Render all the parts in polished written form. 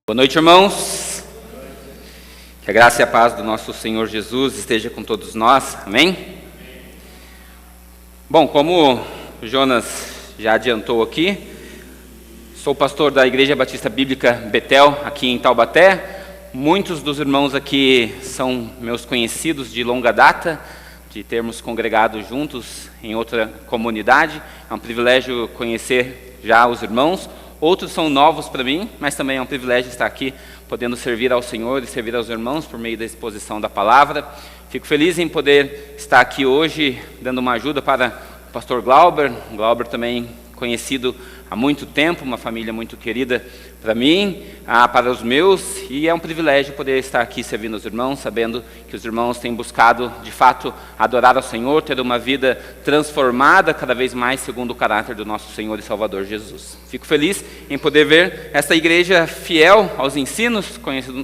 Boa noite, irmãos. Que a graça e a paz do nosso Senhor Jesus esteja com todos nós. Amém? Bom, como o Jonas já adiantou aqui, sou pastor da Igreja Batista Bíblica Betel, aqui em Taubaté. Muitos dos irmãos aqui são meus conhecidos de longa data, de termos congregado juntos em outra comunidade. É um privilégio conhecer já os irmãos. Outros são novos para mim, mas também é um privilégio estar aqui, podendo servir ao Senhor e servir aos irmãos por meio da exposição da palavra. Fico feliz em poder estar aqui hoje, dando uma ajuda para o pastor Glauber. Glauber também conhecido há muito tempo, uma família muito querida para mim, para os meus, e é um privilégio poder estar aqui servindo os irmãos, sabendo que os irmãos têm buscado, de fato, adorar ao Senhor, ter uma vida transformada cada vez mais segundo o caráter do nosso Senhor e Salvador Jesus. Fico feliz em poder ver essa igreja fiel aos ensinos,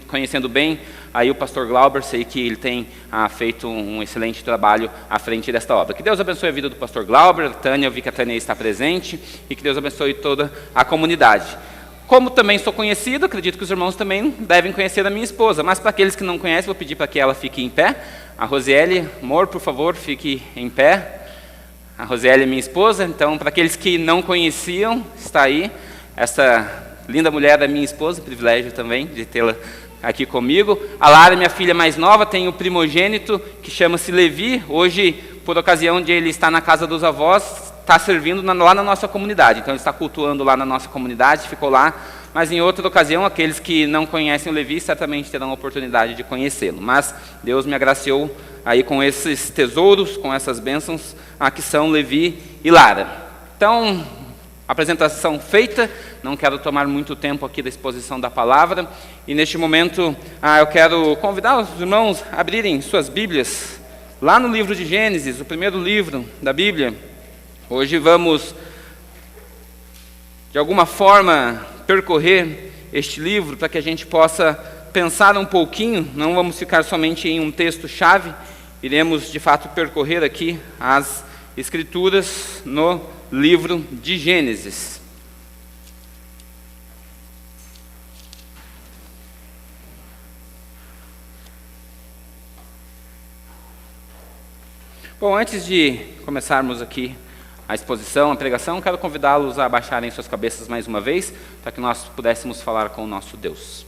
conhecendo bem aí o pastor Glauber. Sei que ele tem feito um excelente trabalho à frente desta obra. Que Deus abençoe a vida do pastor Glauber, Tânia, eu vi que a Tânia está presente, e que Deus abençoe toda a comunidade. Como também sou conhecido, acredito que os irmãos também devem conhecer a minha esposa, mas para aqueles que não conhecem, vou pedir para que ela fique em pé. A Rosiele, amor, por favor, fique em pé. A Rosiele é minha esposa, então para aqueles que não conheciam, está aí, essa linda mulher é minha esposa, privilégio também de tê-la aqui comigo. A Lara, minha filha mais nova, tem o primogênito que chama-se Levi. Hoje, por ocasião de ele estar na casa dos avós, está servindo lá na nossa comunidade. Então ele está cultuando lá na nossa comunidade, ficou lá. Mas em outra ocasião, aqueles que não conhecem o Levi certamente terão a oportunidade de conhecê-lo. Mas Deus me agraciou aí com esses tesouros, com essas bênçãos, que são Levi e Lara. Então, apresentação feita, não quero tomar muito tempo aqui da exposição da palavra. E neste momento, eu quero convidar os irmãos a abrirem suas Bíblias lá no livro de Gênesis, o primeiro livro da Bíblia. Hoje vamos, de alguma forma, percorrer este livro para que a gente possa pensar um pouquinho. Não vamos ficar somente em um texto-chave, iremos, de fato, percorrer aqui as Escrituras no livro de Gênesis. Bom, antes de começarmos aqui a exposição, a pregação, quero convidá-los a abaixarem suas cabeças mais uma vez, para que nós pudéssemos falar com o nosso Deus.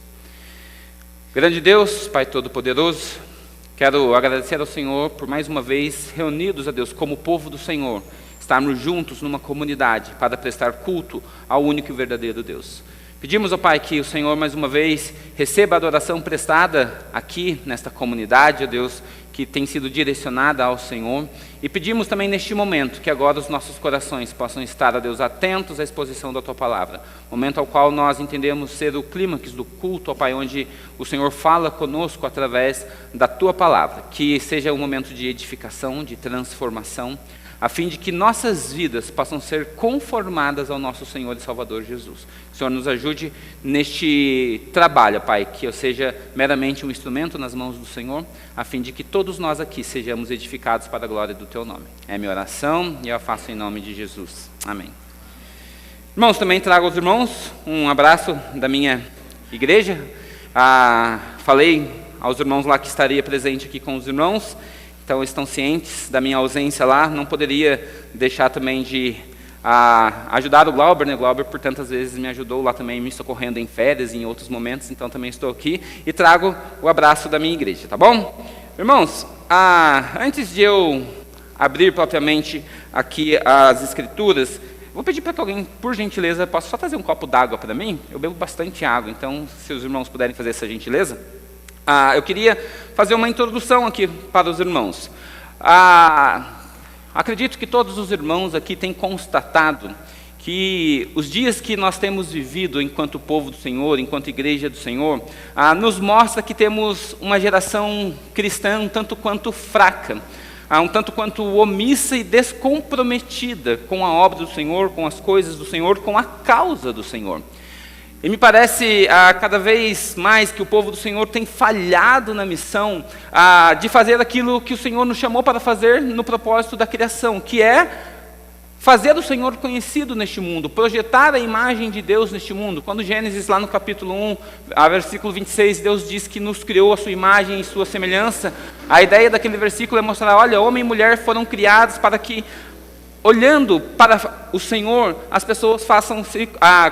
Grande Deus, Pai Todo-Poderoso, quero agradecer ao Senhor por mais uma vez, reunidos a Deus como povo do Senhor, estarmos juntos numa comunidade para prestar culto ao único e verdadeiro Deus. Pedimos ao Pai que o Senhor mais uma vez receba a adoração prestada aqui nesta comunidade, ó Deus, que tem sido direcionada ao Senhor, e pedimos também neste momento que agora os nossos corações possam estar, ó Deus, atentos à exposição da Tua Palavra, momento ao qual nós entendemos ser o clímax do culto, ó Pai, onde o Senhor fala conosco através da Tua Palavra, que seja um momento de edificação, de transformação, a fim de que nossas vidas possam ser conformadas ao nosso Senhor e Salvador Jesus. Que o Senhor nos ajude neste trabalho, Pai, que eu seja meramente um instrumento nas mãos do Senhor, a fim de que todos nós aqui sejamos edificados para a glória do Teu nome. É a minha oração e eu a faço em nome de Jesus. Amém. Irmãos, também trago aos irmãos um abraço da minha igreja. Falei aos irmãos lá que estaria presente aqui com os irmãos, então estão cientes da minha ausência lá. Não poderia deixar também de ajudar o Glauber, né? O Glauber por tantas vezes me ajudou lá também, me socorrendo em férias e em outros momentos, então também estou aqui e trago o abraço da minha igreja, tá bom? Irmãos, antes de eu abrir propriamente aqui as Escrituras, vou pedir para que alguém, por gentileza, possa só trazer um copo d'água para mim? Eu bebo bastante água, então se os irmãos puderem fazer essa gentileza. Eu queria fazer uma introdução aqui para os irmãos. Acredito que todos os irmãos aqui têm constatado que os dias que nós temos vivido enquanto povo do Senhor, enquanto igreja do Senhor, nos mostra que temos uma geração cristã um tanto quanto fraca, um tanto quanto omissa e descomprometida com a obra do Senhor, com as coisas do Senhor, com a causa do Senhor. E me parece cada vez mais que o povo do Senhor tem falhado na missão de fazer aquilo que o Senhor nos chamou para fazer no propósito da criação, que é fazer o Senhor conhecido neste mundo, projetar a imagem de Deus neste mundo. Quando Gênesis, lá no capítulo 1, versículo 26, Deus diz que nos criou a sua imagem e sua semelhança, a ideia daquele versículo é mostrar, olha, homem e mulher foram criados para que, olhando para o Senhor, as pessoas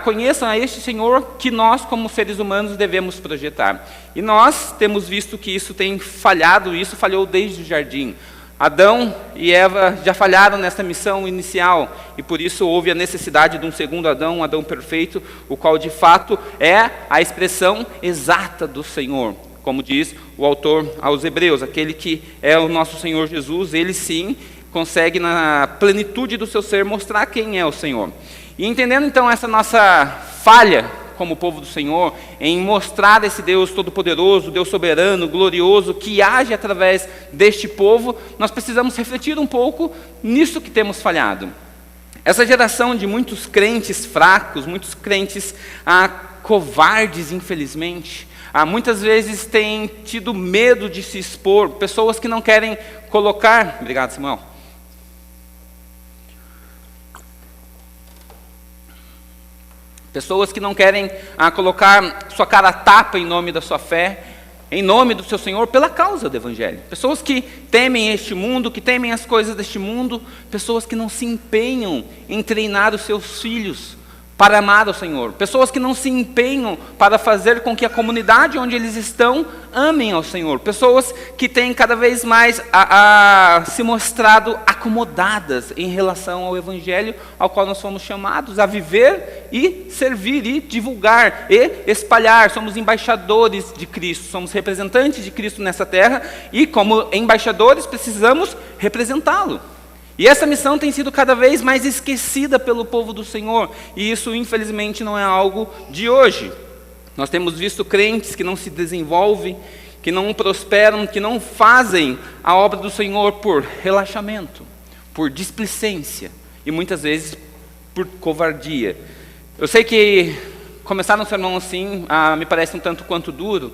conheçam a este Senhor que nós, como seres humanos, devemos projetar. E nós temos visto que isso tem falhado, e isso falhou desde o jardim. Adão e Eva já falharam nessa missão inicial, e por isso houve a necessidade de um segundo Adão, um Adão perfeito, o qual de fato é a expressão exata do Senhor. Como diz o autor aos Hebreus, aquele que é o nosso Senhor Jesus, ele sim consegue na plenitude do seu ser mostrar quem é o Senhor. E entendendo então essa nossa falha como povo do Senhor, em mostrar esse Deus todo-poderoso, Deus soberano, glorioso, que age através deste povo, nós precisamos refletir um pouco nisso que temos falhado. Essa geração de muitos crentes fracos, muitos crentes covardes, infelizmente, muitas vezes tem tido medo de se expor, pessoas que não querem colocar... Obrigado, Samuel. Pessoas que não querem colocar sua cara a tapa em nome da sua fé, em nome do seu Senhor, pela causa do Evangelho. Pessoas que temem este mundo, que temem as coisas deste mundo, pessoas que não se empenham em treinar os seus filhos para amar o Senhor. Pessoas que não se empenham para fazer com que a comunidade onde eles estão amem ao Senhor. Pessoas que têm cada vez mais se mostrado acomodadas em relação ao Evangelho, ao qual nós fomos chamados a viver e servir e divulgar e espalhar. Somos embaixadores de Cristo, somos representantes de Cristo nessa terra e como embaixadores precisamos representá-lo. E essa missão tem sido cada vez mais esquecida pelo povo do Senhor, e isso infelizmente não é algo de hoje. Nós temos visto crentes que não se desenvolvem, que não prosperam, que não fazem a obra do Senhor por relaxamento, por displicência e muitas vezes por covardia. Eu sei que começar um sermão assim me parece um tanto quanto duro,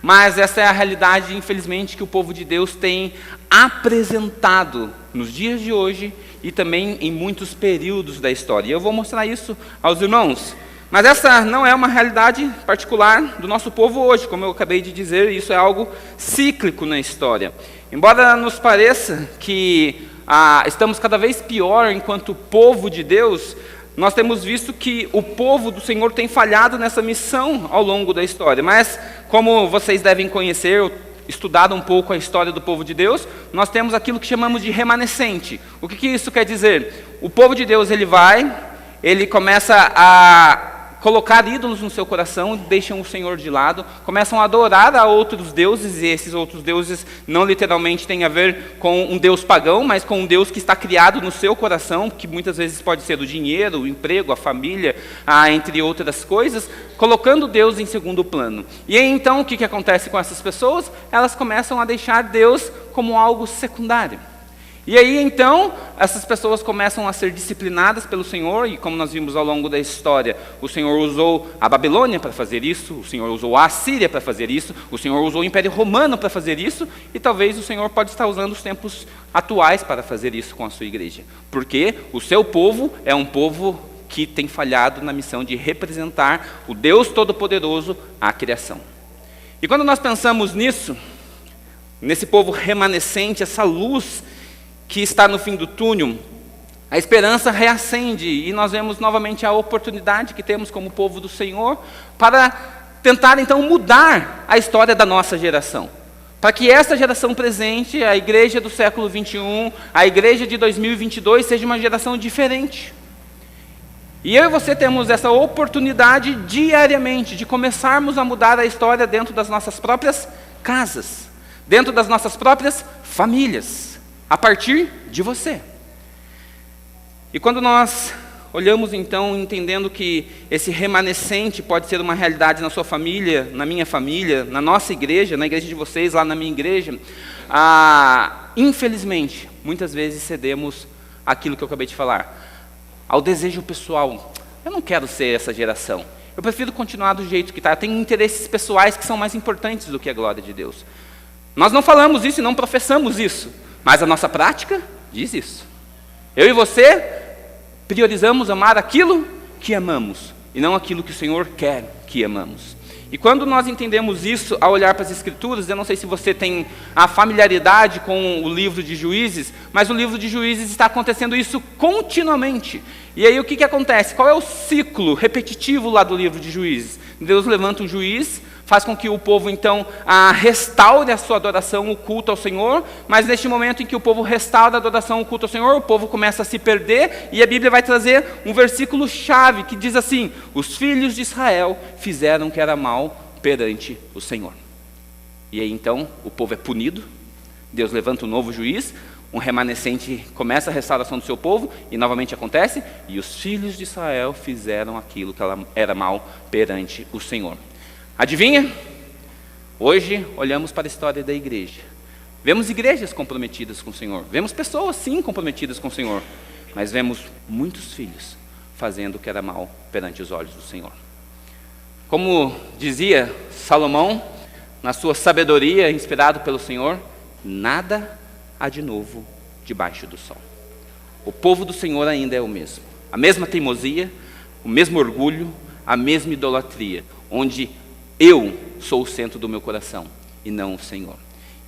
mas essa é a realidade, infelizmente, que o povo de Deus tem apresentado nos dias de hoje e também em muitos períodos da história. E eu vou mostrar isso aos irmãos. Mas essa não é uma realidade particular do nosso povo hoje, como eu acabei de dizer, isso é algo cíclico na história. Embora nos pareça que estamos cada vez pior enquanto povo de Deus, nós temos visto que o povo do Senhor tem falhado nessa missão ao longo da história. Mas, como vocês devem conhecer, estudado um pouco a história do povo de Deus, nós temos aquilo que chamamos de remanescente. O que isso quer dizer? O povo de Deus, ele começa a colocar ídolos no seu coração, deixam o Senhor de lado, começam a adorar a outros deuses, e esses outros deuses não literalmente têm a ver com um Deus pagão, mas com um Deus que está criado no seu coração, que muitas vezes pode ser o dinheiro, o emprego, a família, entre outras coisas, colocando Deus em segundo plano. E aí, então, o que acontece com essas pessoas? Elas começam a deixar Deus como algo secundário. E aí, então, essas pessoas começam a ser disciplinadas pelo Senhor, e como nós vimos ao longo da história, o Senhor usou a Babilônia para fazer isso, o Senhor usou a Assíria para fazer isso, o Senhor usou o Império Romano para fazer isso, e talvez o Senhor pode estar usando os tempos atuais para fazer isso com a sua igreja. Porque o seu povo é um povo que tem falhado na missão de representar o Deus Todo-Poderoso à criação. E quando nós pensamos nisso, nesse povo remanescente, essa luz que está no fim do túnel, a esperança reacende e nós vemos novamente a oportunidade que temos como povo do Senhor para tentar então mudar a história da nossa geração. Para que essa geração presente, a igreja do século 21, a igreja de 2022, seja uma geração diferente. E eu e você temos essa oportunidade diariamente de começarmos a mudar a história dentro das nossas próprias casas, dentro das nossas próprias famílias, a partir de você. E quando nós olhamos então, entendendo que esse remanescente pode ser uma realidade na sua família, na minha família, na nossa igreja, na igreja de vocês, lá na minha igreja, infelizmente, muitas vezes cedemos aquilo que eu acabei de falar, ao desejo pessoal. Eu não quero ser essa geração, eu prefiro continuar do jeito que está, eu tenho interesses pessoais que são mais importantes do que a glória de Deus. Nós não falamos isso e não professamos isso, mas a nossa prática diz isso. Eu e você priorizamos amar aquilo que amamos, e não aquilo que o Senhor quer que amamos. E quando nós entendemos isso, ao olhar para as Escrituras, eu não sei se você tem a familiaridade com o livro de Juízes, mas o livro de Juízes está acontecendo isso continuamente. E aí o que acontece? Qual é o ciclo repetitivo lá do livro de Juízes? Deus levanta um juiz, faz com que o povo então restaure a sua adoração, o culto ao Senhor, mas neste momento em que o povo restaura a adoração, o culto ao Senhor, o povo começa a se perder, e a Bíblia vai trazer um versículo chave que diz assim: os filhos de Israel fizeram o que era mal perante o Senhor. E aí então o povo é punido, Deus levanta um novo juiz, um remanescente começa a restauração do seu povo, e novamente acontece, e os filhos de Israel fizeram aquilo que era mal perante o Senhor. Adivinha? Hoje olhamos para a história da igreja. Vemos igrejas comprometidas com o Senhor. Vemos pessoas, sim, comprometidas com o Senhor. Mas vemos muitos filhos fazendo o que era mal perante os olhos do Senhor. Como dizia Salomão, na sua sabedoria, inspirado pelo Senhor, nada há de novo debaixo do sol. O povo do Senhor ainda é o mesmo. A mesma teimosia, o mesmo orgulho, a mesma idolatria, onde eu sou o centro do meu coração e não o Senhor.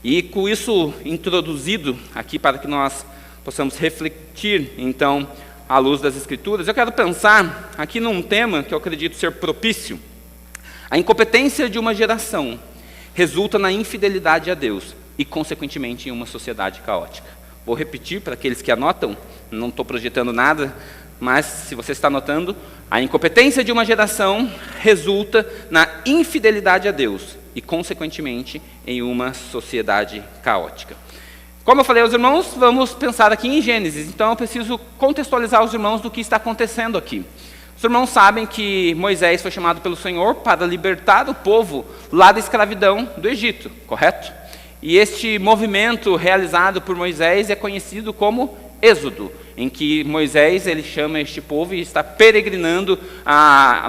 E com isso introduzido aqui para que nós possamos refletir então à luz das Escrituras, eu quero pensar aqui num tema que eu acredito ser propício. A incompetência de uma geração resulta na infidelidade a Deus e consequentemente em uma sociedade caótica. Vou repetir para aqueles que anotam, não estou projetando nada, mas se você está anotando, a incompetência de uma geração resulta na infidelidade a Deus e, consequentemente, em uma sociedade caótica. Como eu falei aos irmãos, vamos pensar aqui em Gênesis, então eu preciso contextualizar os irmãos do que está acontecendo aqui. Os irmãos sabem que Moisés foi chamado pelo Senhor para libertar o povo lá da escravidão do Egito, correto? E este movimento realizado por Moisés é conhecido como Êxodo, em que Moisés ele chama este povo e está peregrinando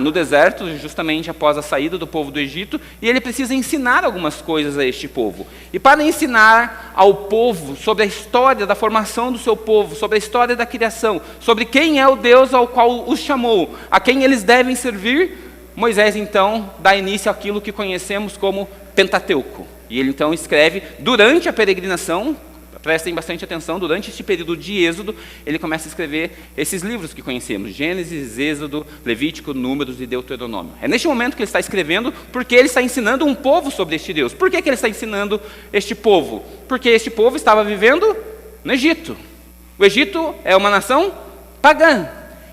no deserto, justamente após a saída do povo do Egito, e ele precisa ensinar algumas coisas a este povo. E para ensinar ao povo sobre a história da formação do seu povo, sobre a história da criação, sobre quem é o Deus ao qual os chamou, a quem eles devem servir, Moisés então dá início àquilo que conhecemos como Pentateuco. E ele então escreve durante a peregrinação. Prestem bastante atenção, durante este período de Êxodo, ele começa a escrever esses livros que conhecemos, Gênesis, Êxodo, Levítico, Números e Deuteronômio. É neste momento que ele está escrevendo, porque ele está ensinando um povo sobre este Deus. Por que ele está ensinando este povo? Porque este povo estava vivendo no Egito. O Egito é uma nação pagã.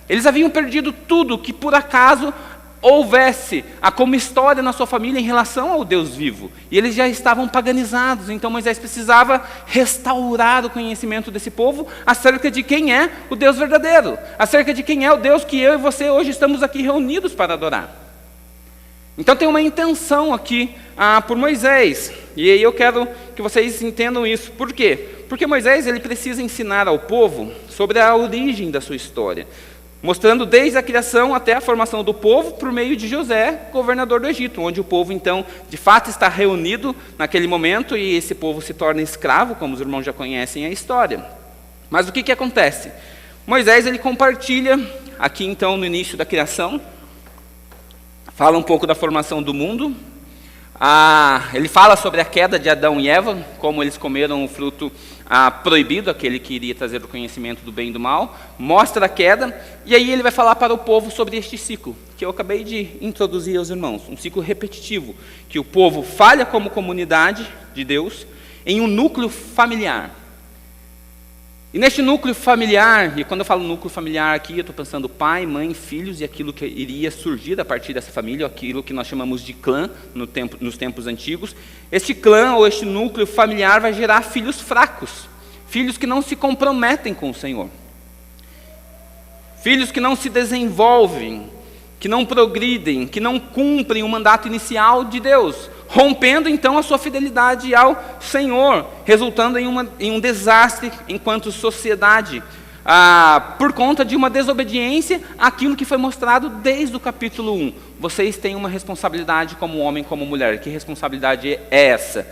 Eles haviam perdido tudo que por acaso houvesse como história na sua família em relação ao Deus vivo. E eles já estavam paganizados, então Moisés precisava restaurar o conhecimento desse povo acerca de quem é o Deus verdadeiro, acerca de quem é o Deus que eu e você hoje estamos aqui reunidos para adorar. Então tem uma intenção aqui por Moisés, e aí eu quero que vocês entendam isso. Por quê? Porque Moisés ele precisa ensinar ao povo sobre a origem da sua história, mostrando desde a criação até a formação do povo por meio de José, governador do Egito, onde o povo então de fato está reunido naquele momento e esse povo se torna escravo, como os irmãos já conhecem a história. Mas o que acontece? Moisés ele compartilha aqui então no início da criação, fala um pouco da formação do mundo, ele fala sobre a queda de Adão e Eva, como eles comeram o fruto proibido, aquele que iria trazer o conhecimento do bem e do mal, mostra a queda, e aí ele vai falar para o povo sobre este ciclo, que eu acabei de introduzir aos irmãos, um ciclo repetitivo, que o povo falha como comunidade de Deus em um núcleo familiar. E neste núcleo familiar, e quando eu falo núcleo familiar aqui, eu estou pensando pai, mãe, filhos e aquilo que iria surgir a partir dessa família, aquilo que nós chamamos de clã nos tempos antigos. Este clã ou este núcleo familiar vai gerar filhos fracos, filhos que não se comprometem com o Senhor, filhos que não se desenvolvem, que não progridem, que não cumprem o mandato inicial de Deus, rompendo então a sua fidelidade ao Senhor, resultando em um desastre enquanto sociedade, por conta de uma desobediência àquilo que foi mostrado desde o capítulo 1. Vocês têm uma responsabilidade como homem, como mulher. Que responsabilidade é essa?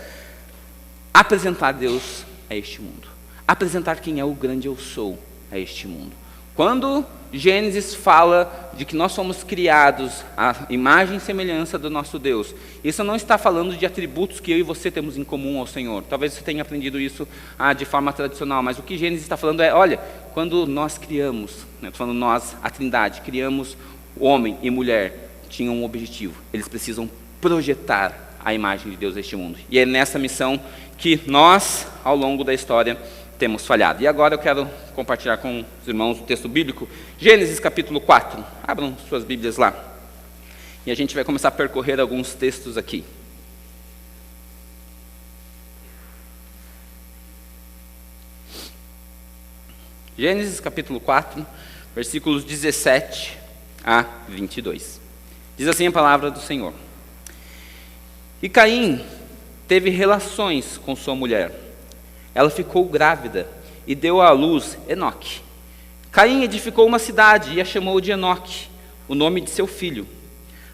Apresentar Deus a este mundo. Apresentar quem é o grande eu sou a este mundo. Quando Gênesis fala de que nós somos criados à imagem e semelhança do nosso Deus. Isso não está falando de atributos que eu e você temos em comum ao Senhor. Talvez você tenha aprendido isso de forma tradicional, mas o que Gênesis está falando é, olha, quando nós criamos, estou falando nós, a Trindade, criamos homem e mulher, tinham um objetivo. Eles precisam projetar a imagem de Deus neste mundo. E é nessa missão que nós, ao longo da história, temos falhado. E agora eu quero compartilhar com os irmãos o texto bíblico, Gênesis capítulo 4. Abram suas Bíblias lá. E a gente vai começar a percorrer alguns textos aqui. Gênesis capítulo 4, versículos 17 a 22. Diz assim a palavra do Senhor. E Caim teve relações com sua mulher. Ela ficou grávida e deu à luz Enoque. Caim edificou uma cidade e a chamou de Enoque, o nome de seu filho.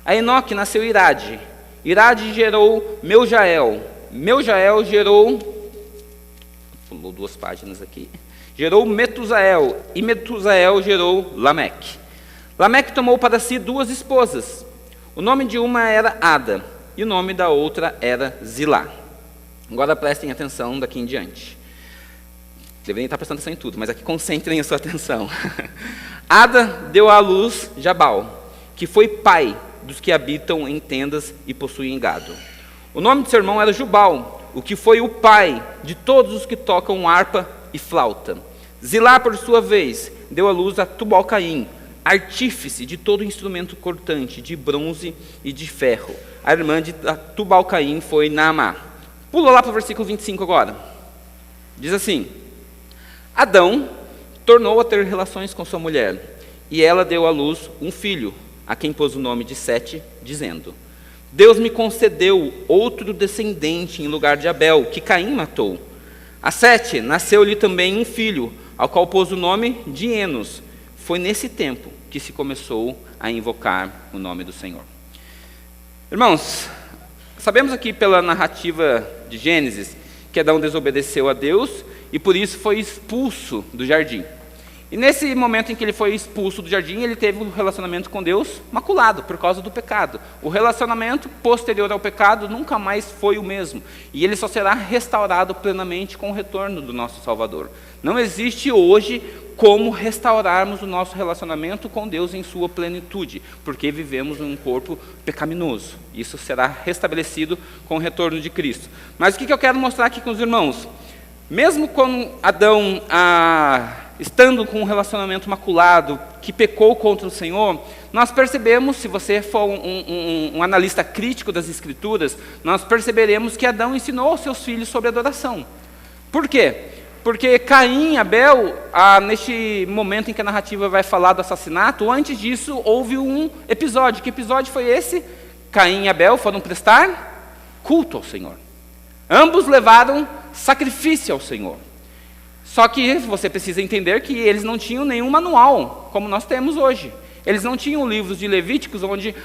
A Enoque nasceu Irade. Irade gerou Meujael. Meujael gerou... Pulou 2 páginas aqui. Gerou Metusael. E Metusael gerou Lameque. Lameque tomou para si 2 esposas. O nome de uma era Ada e o nome da outra era Zilá. Agora prestem atenção daqui em diante. Deveriam estar prestando atenção em tudo, mas aqui concentrem a sua atenção. Ada deu à luz Jabal, que foi pai dos que habitam em tendas e possuem gado. O nome de seu irmão era Jubal, o que foi o pai de todos os que tocam harpa e flauta. Zilá, por sua vez, deu à luz a Tubal-Caim, artífice de todo instrumento cortante, de bronze e de ferro. A irmã de Tubal-Caim foi Naamá. Pula lá para o versículo 25 agora. Diz assim: Adão tornou a ter relações com sua mulher, e ela deu à luz um filho, a quem pôs o nome de Sete, dizendo: Deus me concedeu outro descendente em lugar de Abel, que Caim matou. A Sete nasceu-lhe também um filho, ao qual pôs o nome de Enos. Foi nesse tempo que se começou a invocar o nome do Senhor. Irmãos, sabemos aqui pela narrativa de Gênesis que Adão desobedeceu a Deus e por isso foi expulso do jardim. E nesse momento em que ele foi expulso do jardim, ele teve um relacionamento com Deus maculado por causa do pecado. O relacionamento posterior ao pecado nunca mais foi o mesmo. E ele só será restaurado plenamente com o retorno do nosso Salvador. Não existe hoje como restaurarmos o nosso relacionamento com Deus em sua plenitude, porque vivemos em um corpo pecaminoso. Isso será restabelecido com o retorno de Cristo. Mas o que eu quero mostrar aqui com os irmãos? Mesmo quando Adão, estando com um relacionamento maculado, que pecou contra o Senhor, nós percebemos, se você for um analista crítico das Escrituras, nós perceberemos que Adão ensinou aos seus filhos sobre adoração. Por quê? Porque Caim e Abel, neste momento em que a narrativa vai falar do assassinato, antes disso houve um episódio. Que episódio foi esse? Caim e Abel foram prestar culto ao Senhor. Ambos levaram sacrifício ao Senhor. Só que você precisa entender que eles não tinham nenhum manual, como nós temos hoje. Eles não tinham livros de Levíticos, onde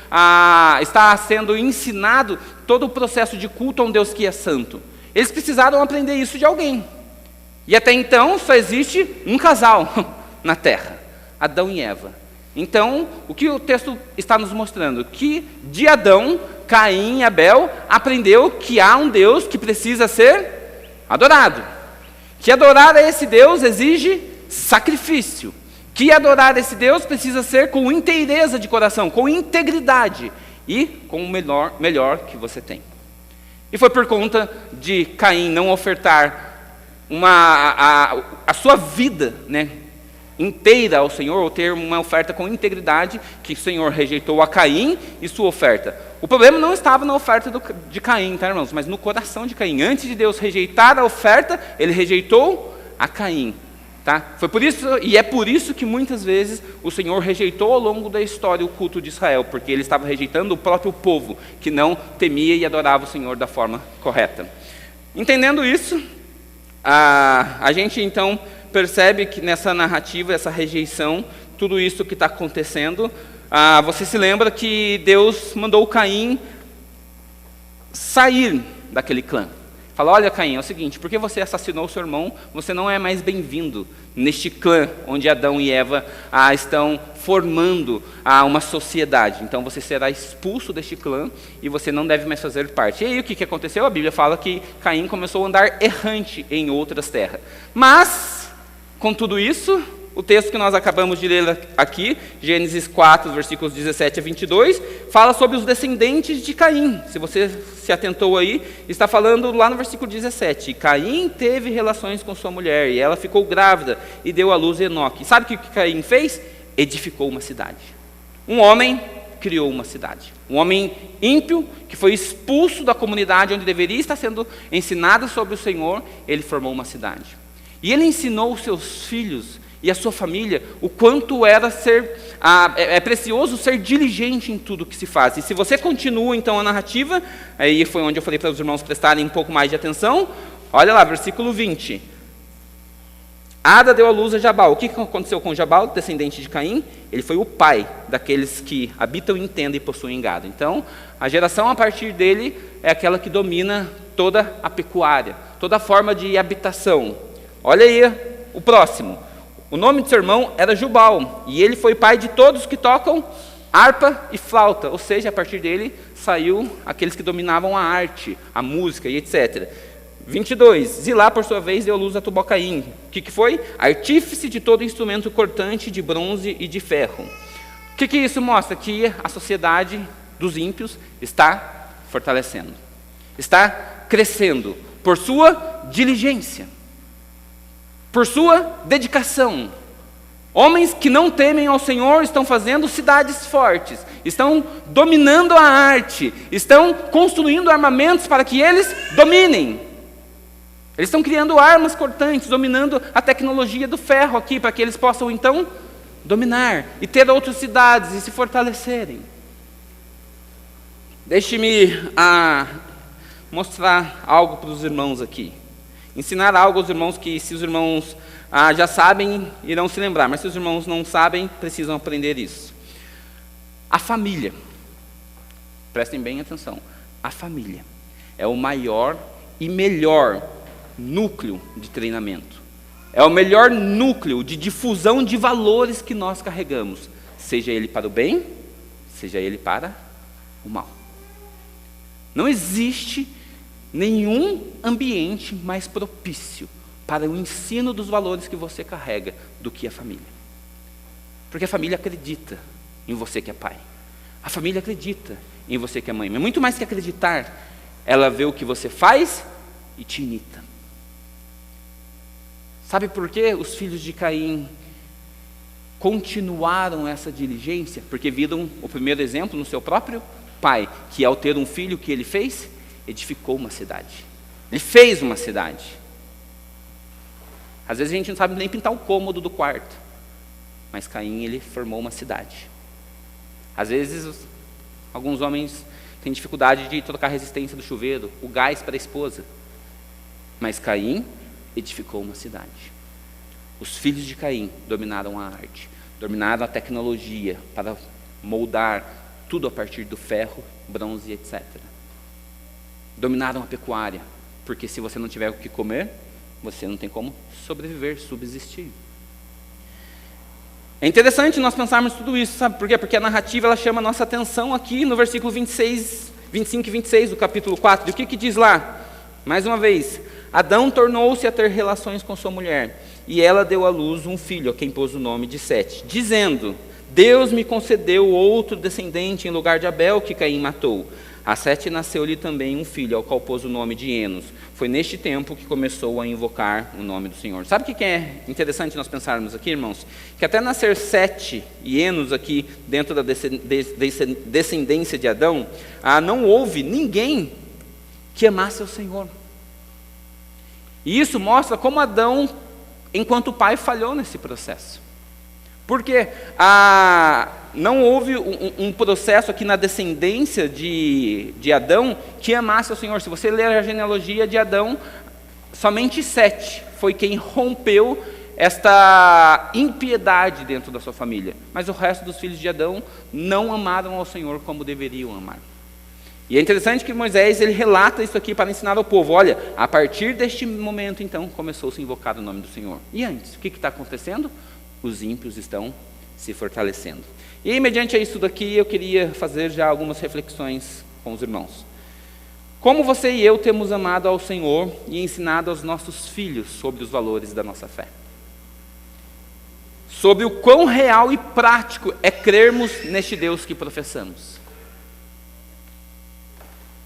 está sendo ensinado todo o processo de culto a um Deus que é santo. Eles precisaram aprender isso de alguém. E até então só existe um casal na terra, Adão e Eva. Então, o que o texto está nos mostrando? Que de Adão, Caim e Abel aprendeu que há um Deus que precisa ser adorado. Que adorar a esse Deus exige sacrifício. Que adorar esse Deus precisa ser com inteireza de coração, com integridade e com o melhor que você tem. E foi por conta de Caim não ofertar a sua vida, inteira ao Senhor, ou ter uma oferta com integridade, que o Senhor rejeitou a Caim e sua oferta. O problema não estava na oferta de Caim, tá, irmãos? Mas no coração de Caim. Antes de Deus rejeitar a oferta, ele rejeitou a Caim. Tá? Foi por isso, e é por isso que muitas vezes o Senhor rejeitou ao longo da história o culto de Israel, porque ele estava rejeitando o próprio povo, que não temia e adorava o Senhor da forma correta. Entendendo isso, a gente então percebe que nessa narrativa, essa rejeição, tudo isso que está acontecendo, você se lembra que Deus mandou Caim sair daquele clã. Fala, olha Caim, é o seguinte, porque você assassinou o seu irmão, você não é mais bem-vindo neste clã onde Adão e Eva estão formando uma sociedade. Então você será expulso deste clã e você não deve mais fazer parte. E aí o que aconteceu? A Bíblia fala que Caim começou a andar errante em outras terras. Mas, com tudo isso, o texto que nós acabamos de ler aqui, Gênesis 4, versículos 17 a 22, fala sobre os descendentes de Caim. Se você se atentou aí, está falando lá no versículo 17. Caim teve relações com sua mulher, e ela ficou grávida, e deu à luz Enoque. Sabe o que Caim fez? Edificou uma cidade. Um homem criou uma cidade. Um homem ímpio, que foi expulso da comunidade onde deveria estar sendo ensinado sobre o Senhor, ele formou uma cidade. E ele ensinou os seus filhos e a sua família o quanto é precioso ser diligente em tudo que se faz. E se você continua então a narrativa, aí foi onde eu falei para os irmãos prestarem um pouco mais de atenção, olha lá, versículo 20. Ada deu à luz a Jabal. O que aconteceu com Jabal, descendente de Caim? Ele foi o pai daqueles que habitam em tenda e possuem gado. Então, a geração a partir dele é aquela que domina toda a pecuária, toda a forma de habitação. Olha aí o próximo. O nome de seu irmão era Jubal, e ele foi pai de todos que tocam harpa e flauta, ou seja, a partir dele saiu aqueles que dominavam a arte, a música e etc. 22, Zilá, por sua vez, deu à luz a Tubocaim. O que foi? Artífice de todo instrumento cortante de bronze e de ferro. O que isso mostra? Que a sociedade dos ímpios está fortalecendo, está crescendo por sua diligência, por sua dedicação. Homens que não temem ao Senhor estão fazendo cidades fortes, estão dominando a arte, estão construindo armamentos para que eles dominem. Eles estão criando armas cortantes, dominando a tecnologia do ferro aqui, para que eles possam então dominar e ter outras cidades e se fortalecerem. Deixe-me mostrar algo para os irmãos aqui. Ensinar algo aos irmãos que, se os irmãos já sabem, irão se lembrar, mas se os irmãos não sabem, precisam aprender isso. A família, prestem bem atenção, a família é o maior e melhor núcleo de treinamento. É o melhor núcleo de difusão de valores que nós carregamos, seja ele para o bem, seja ele para o mal. Não existe nenhum ambiente mais propício para o ensino dos valores que você carrega do que a família. Porque a família acredita em você que é pai. A família acredita em você que é mãe. Mas muito mais que acreditar, ela vê o que você faz e te imita. Sabe por que os filhos de Caim continuaram essa diligência? Porque viram o primeiro exemplo no seu próprio pai, que ao ter um filho, o que ele fez? Edificou uma cidade. Ele fez uma cidade. Às vezes a gente não sabe nem pintar o cômodo do quarto, mas Caim, ele formou uma cidade. Às vezes alguns homens têm dificuldade de trocar a resistência do chuveiro, o gás para a esposa, mas Caim edificou uma cidade. Os filhos de Caim dominaram a arte, dominaram a tecnologia para moldar tudo a partir do ferro, bronze, etc. Dominaram a pecuária, porque se você não tiver o que comer, você não tem como sobreviver, subsistir. É interessante nós pensarmos tudo isso, sabe por quê? Porque a narrativa ela chama a nossa atenção aqui no versículo 25 e 26 do capítulo 4. E o que diz lá? Mais uma vez, Adão tornou-se a ter relações com sua mulher, e ela deu à luz um filho, a quem pôs o nome de Sete, dizendo: Deus me concedeu outro descendente em lugar de Abel, que Caim matou. A Sete nasceu-lhe também um filho, ao qual pôs o nome de Enos. Foi neste tempo que começou a invocar o nome do Senhor. Sabe o que é interessante nós pensarmos aqui, irmãos? Que até nascer Sete e Enos aqui, dentro da descendência de Adão, não houve ninguém que amasse ao Senhor. E isso mostra como Adão, enquanto pai, falhou nesse processo. Porque não houve um processo aqui na descendência de Adão que amasse ao Senhor. Se você ler a genealogia de Adão, somente Sete foi quem rompeu esta impiedade dentro da sua família. Mas o resto dos filhos de Adão não amaram ao Senhor como deveriam amar. E é interessante que Moisés ele relata isso aqui para ensinar ao povo. Olha, a partir deste momento, então, começou-se a invocar o nome do Senhor. E antes, o que está acontecendo? Os ímpios estão se fortalecendo. E aí, mediante isso daqui, eu queria fazer já algumas reflexões com os irmãos. Como você e eu temos amado ao Senhor e ensinado aos nossos filhos sobre os valores da nossa fé? Sobre o quão real e prático é crermos neste Deus que professamos?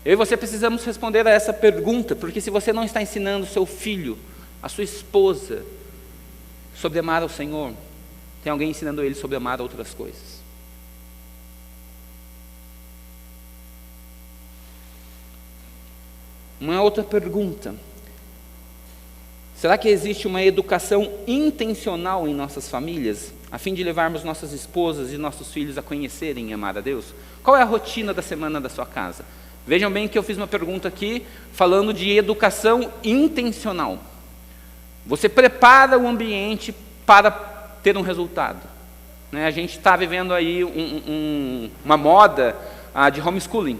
Eu e você precisamos responder a essa pergunta, porque se você não está ensinando seu filho, a sua esposa, sobre amar ao Senhor, tem alguém ensinando ele sobre amar outras coisas. Uma outra pergunta: será que existe uma educação intencional em nossas famílias, a fim de levarmos nossas esposas e nossos filhos a conhecerem e amar a Deus? Qual é a rotina da semana da sua casa? Vejam bem que eu fiz uma pergunta aqui, falando de educação intencional. Você prepara o ambiente para ter um resultado. Né? A gente está vivendo aí uma moda de homeschooling.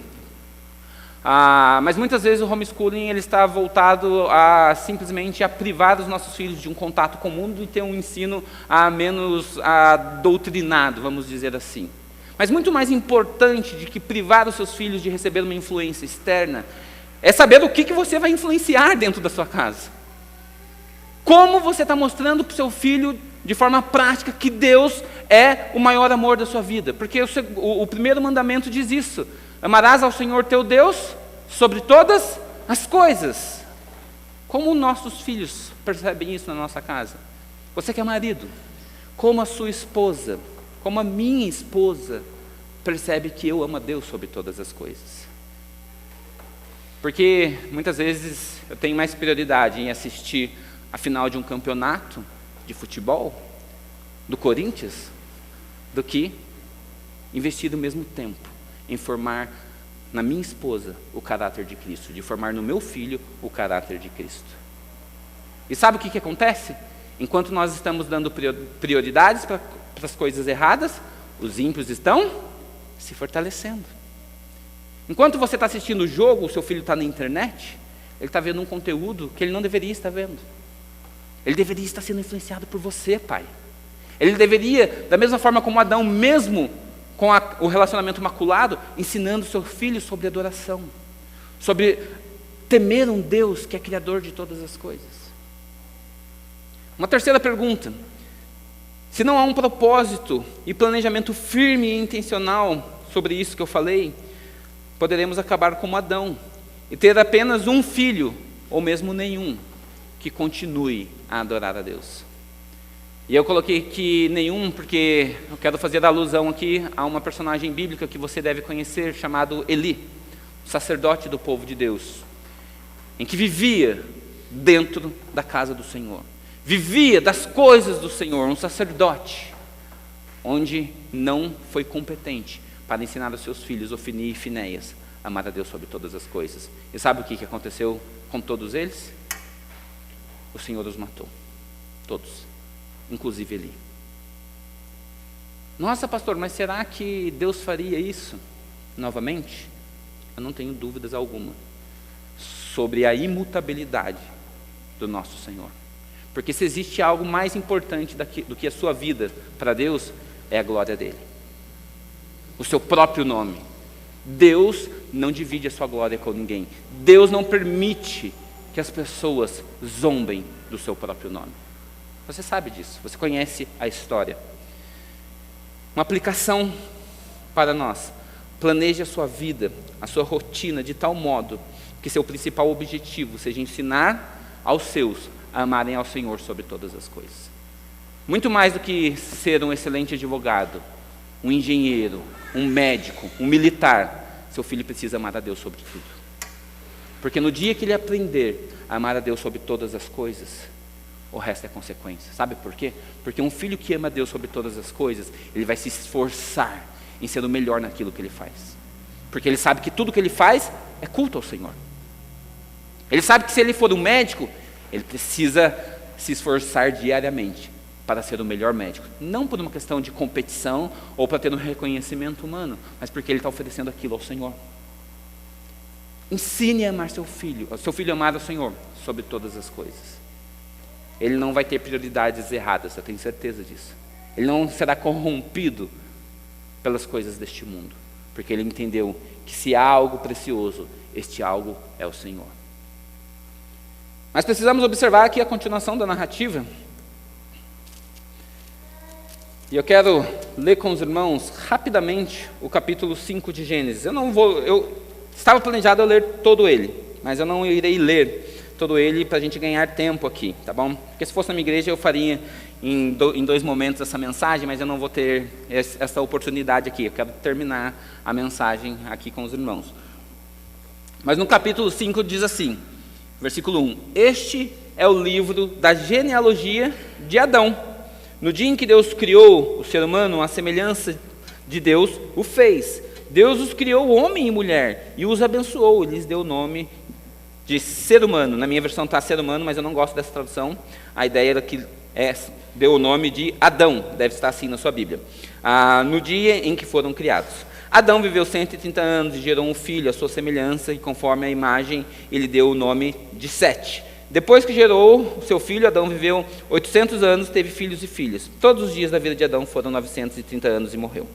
Mas muitas vezes o homeschooling ele está voltado simplesmente a privar os nossos filhos de um contato com o mundo e ter um ensino menos doutrinado, vamos dizer assim. Mas muito mais importante do que privar os seus filhos de receber uma influência externa, é saber o que você vai influenciar dentro da sua casa. Como você está mostrando para o seu filho, de forma prática, que Deus é o maior amor da sua vida? Porque o primeiro mandamento diz isso: amarás ao Senhor teu Deus sobre todas as coisas. Como nossos filhos percebem isso na nossa casa? Você que é marido, como a sua esposa, como a minha esposa percebe que eu amo a Deus sobre todas as coisas? Porque muitas vezes eu tenho mais prioridade em assistir a final de um campeonato de futebol do Corinthians do que investir o mesmo tempo em formar na minha esposa o caráter de Cristo, de formar no meu filho o caráter de Cristo. E sabe o que acontece? Enquanto nós estamos dando prioridades para as coisas erradas, os ímpios estão se fortalecendo. Enquanto você está assistindo o jogo, o seu filho está na internet, ele está vendo um conteúdo que ele não deveria estar vendo. Ele deveria estar sendo influenciado por você, pai. Ele deveria, da mesma forma como Adão, mesmo com o relacionamento maculado, ensinando seu filho sobre adoração, sobre temer um Deus que é criador de todas as coisas. Uma terceira pergunta: se não há um propósito e planejamento firme e intencional sobre isso que eu falei, poderemos acabar como Adão e ter apenas um filho, ou mesmo nenhum, que continue a adorar a Deus. E eu coloquei aqui nenhum porque eu quero fazer alusão aqui a uma personagem bíblica que você deve conhecer, chamado Eli, sacerdote do povo de Deus, em que vivia dentro da casa do Senhor, vivia das coisas do Senhor, um sacerdote, onde não foi competente para ensinar aos seus filhos, Ofni e Finéias, a amar a Deus sobre todas as coisas. E sabe o que aconteceu com todos eles? O Senhor os matou, todos, inclusive Eli. Nossa, pastor, mas será que Deus faria isso novamente? Eu não tenho dúvidas alguma sobre a imutabilidade do nosso Senhor. Porque se existe algo mais importante do que a sua vida para Deus, é a glória dele, o seu próprio nome. Deus não divide a sua glória com ninguém. Deus não permite que as pessoas zombem do seu próprio nome. Você sabe disso, você conhece a história. Uma aplicação para nós: planeje a sua vida, a sua rotina de tal modo que seu principal objetivo seja ensinar aos seus a amarem ao Senhor sobre todas as coisas. Muito mais do que ser um excelente advogado, um engenheiro, um médico, um militar, seu filho precisa amar a Deus sobre tudo. Porque no dia que ele aprender a amar a Deus sobre todas as coisas, o resto é consequência. Sabe por quê? Porque um filho que ama a Deus sobre todas as coisas, ele vai se esforçar em ser o melhor naquilo que ele faz. Porque ele sabe que tudo que ele faz é culto ao Senhor. Ele sabe que se ele for um médico, ele precisa se esforçar diariamente para ser o melhor médico. Não por uma questão de competição ou para ter um reconhecimento humano, mas porque ele está oferecendo aquilo ao Senhor. ensine a amar seu filho amar o Senhor sobre todas as coisas. Ele não vai ter prioridades erradas, eu tenho certeza disso. Ele não será corrompido pelas coisas deste mundo, porque ele entendeu que se há algo precioso, este algo é o Senhor. Mas precisamos observar aqui a continuação da narrativa. E eu quero ler com os irmãos rapidamente o capítulo 5 de Gênesis. Eu estava planejado eu ler todo ele, mas eu não irei ler todo ele para a gente ganhar tempo aqui, tá bom? Porque se fosse na minha igreja eu faria em 2 momentos essa mensagem, mas eu não vou ter essa oportunidade aqui. Eu quero terminar a mensagem aqui com os irmãos. Mas no capítulo 5 diz assim, versículo 1: Este é o livro da genealogia de Adão. No dia em que Deus criou o ser humano, à semelhança de Deus o fez. Deus os criou homem e mulher e os abençoou, e lhes deu o nome de ser humano. Na minha versão está ser humano, mas eu não gosto dessa tradução. A ideia era que deu o nome de Adão, deve estar assim na sua Bíblia. No dia em que foram criados. Adão viveu 130 anos e gerou um filho à sua semelhança, e conforme a imagem, ele deu o nome de Sete. Depois que gerou o seu filho, Adão viveu 800 anos, teve filhos e filhas. Todos os dias da vida de Adão foram 930 anos e morreu.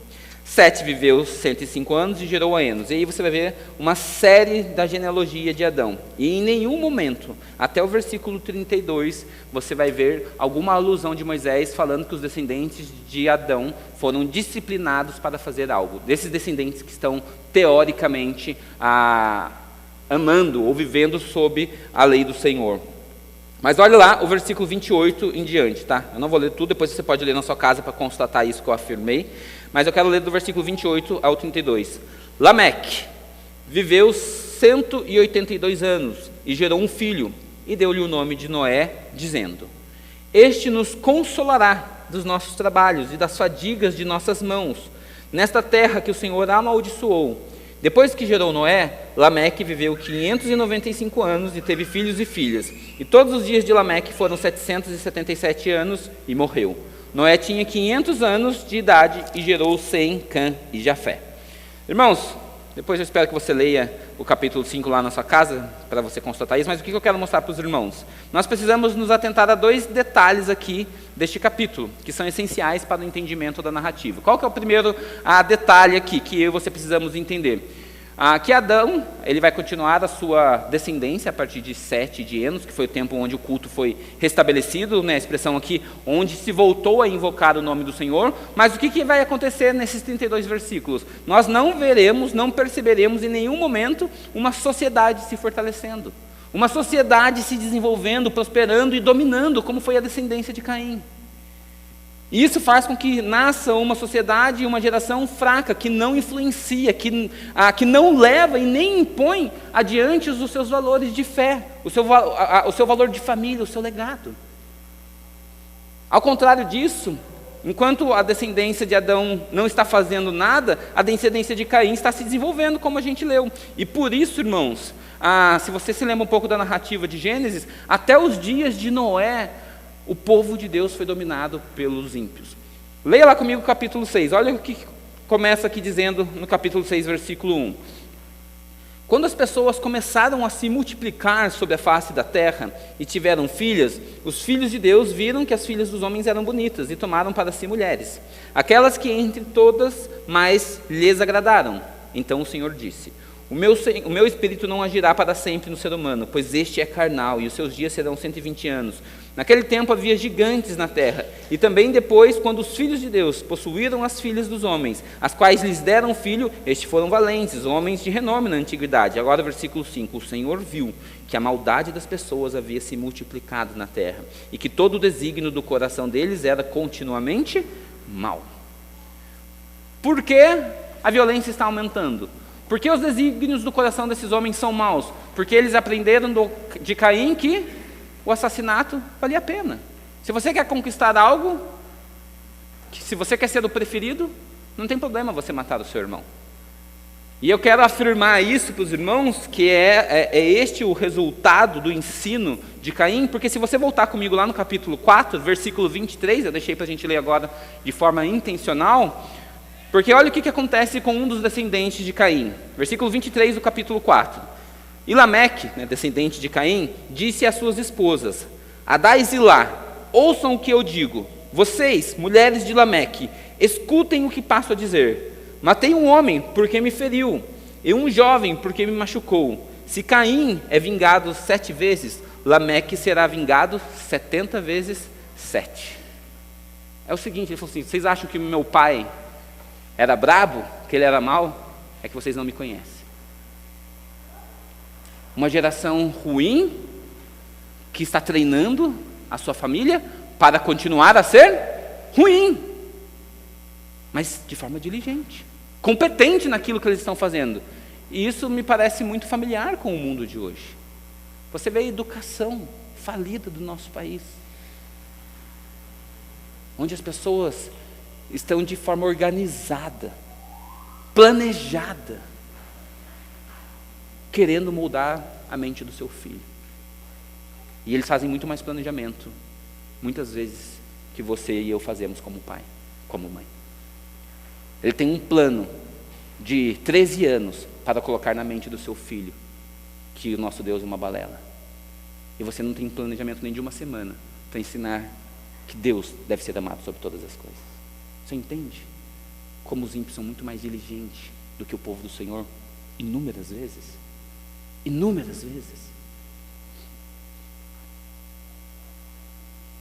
Sete viveu 105 anos e gerou a Enos. E aí você vai ver uma série da genealogia de Adão. E em nenhum momento, até o versículo 32, você vai ver alguma alusão de Moisés falando que os descendentes de Adão foram disciplinados para fazer algo. Desses descendentes que estão, teoricamente, amando ou vivendo sob a lei do Senhor. Mas olha lá o versículo 28 em diante, tá? Eu não vou ler tudo, depois você pode ler na sua casa para constatar isso que eu afirmei. Mas eu quero ler do versículo 28 ao 32. Lameque viveu 182 anos e gerou um filho, e deu-lhe o nome de Noé, dizendo: Este nos consolará dos nossos trabalhos e das fadigas de nossas mãos, nesta terra que o Senhor amaldiçoou. Depois que gerou Noé, Lameque viveu 595 anos e teve filhos e filhas. E todos os dias de Lameque foram 777 anos e morreu. Noé tinha 500 anos de idade e gerou Sem, Cã e Jafé. Irmãos, depois eu espero que você leia o capítulo 5 lá na sua casa, para você constatar isso, mas o que eu quero mostrar para os irmãos? Nós precisamos nos atentar a 2 detalhes aqui deste capítulo, que são essenciais para o entendimento da narrativa. Qual que é o primeiro detalhe aqui, que eu e você precisamos entender? Que Adão, ele vai continuar a sua descendência a partir de Sete de Enos, que foi o tempo onde o culto foi restabelecido, né, a expressão aqui, onde se voltou a invocar o nome do Senhor. Mas o que vai acontecer nesses 32 versículos? Nós não veremos, não perceberemos em nenhum momento uma sociedade se fortalecendo, uma sociedade se desenvolvendo, prosperando e dominando, como foi a descendência de Caim. E isso faz com que nasça uma sociedade e uma geração fraca, que não influencia, que não leva e nem impõe adiante os seus valores de fé, o seu valor de família, o seu legado. Ao contrário disso, enquanto a descendência de Adão não está fazendo nada, a descendência de Caim está se desenvolvendo, como a gente leu. E por isso, irmãos, se você se lembra um pouco da narrativa de Gênesis, até os dias de Noé, o povo de Deus foi dominado pelos ímpios. Leia lá comigo o capítulo 6. Olha o que começa aqui dizendo no capítulo 6, versículo 1. Quando as pessoas começaram a se multiplicar sobre a face da terra e tiveram filhas, os filhos de Deus viram que as filhas dos homens eram bonitas e tomaram para si mulheres, aquelas que entre todas mais lhes agradaram. Então o Senhor disse: O meu espírito não agirá para sempre no ser humano, pois este é carnal, e os seus dias serão 120 anos. Naquele tempo havia gigantes na terra, e também depois, quando os filhos de Deus possuíram as filhas dos homens, as quais lhes deram filho, estes foram valentes, homens de renome na antiguidade. Agora, versículo 5, o Senhor viu que a maldade das pessoas havia se multiplicado na terra, e que todo o desígnio do coração deles era continuamente mau. Por que a violência está aumentando? Por que os desígnios do coração desses homens são maus? Porque eles aprenderam de Caim que o assassinato valia a pena. Se você quer conquistar algo, se você quer ser o preferido, não tem problema você matar o seu irmão. E eu quero afirmar isso para os irmãos, que é este o resultado do ensino de Caim, porque se você voltar comigo lá no capítulo 4, versículo 23, eu deixei para a gente ler agora de forma intencional, porque olha o que acontece com um dos descendentes de Caim. Versículo 23 do capítulo 4. E Lameque, descendente de Caim, disse às suas esposas, Adá e Zilá, ouçam o que eu digo. Vocês, mulheres de Lameque, escutem o que passo a dizer. Matei um homem porque me feriu, e um jovem porque me machucou. Se Caim é vingado 7 vezes, Lameque será vingado 70 vezes 7. É o seguinte, ele falou assim, vocês acham que meu pai era brabo, que ele era mau? É que vocês não me conhecem. Uma geração ruim, que está treinando a sua família para continuar a ser ruim, mas de forma diligente, competente naquilo que eles estão fazendo. E isso me parece muito familiar com o mundo de hoje. Você vê a educação falida do nosso país, onde as pessoas estão de forma organizada, planejada, querendo moldar a mente do seu filho. E eles fazem muito mais planejamento, muitas vezes, que você e eu fazemos como pai, como mãe. Ele tem um plano de 13 anos para colocar na mente do seu filho que o nosso Deus é uma balela. E você não tem planejamento nem de uma semana para ensinar que Deus deve ser amado sobre todas as coisas. Você entende como os ímpios são muito mais diligentes do que o povo do Senhor? Inúmeras vezes. Inúmeras vezes.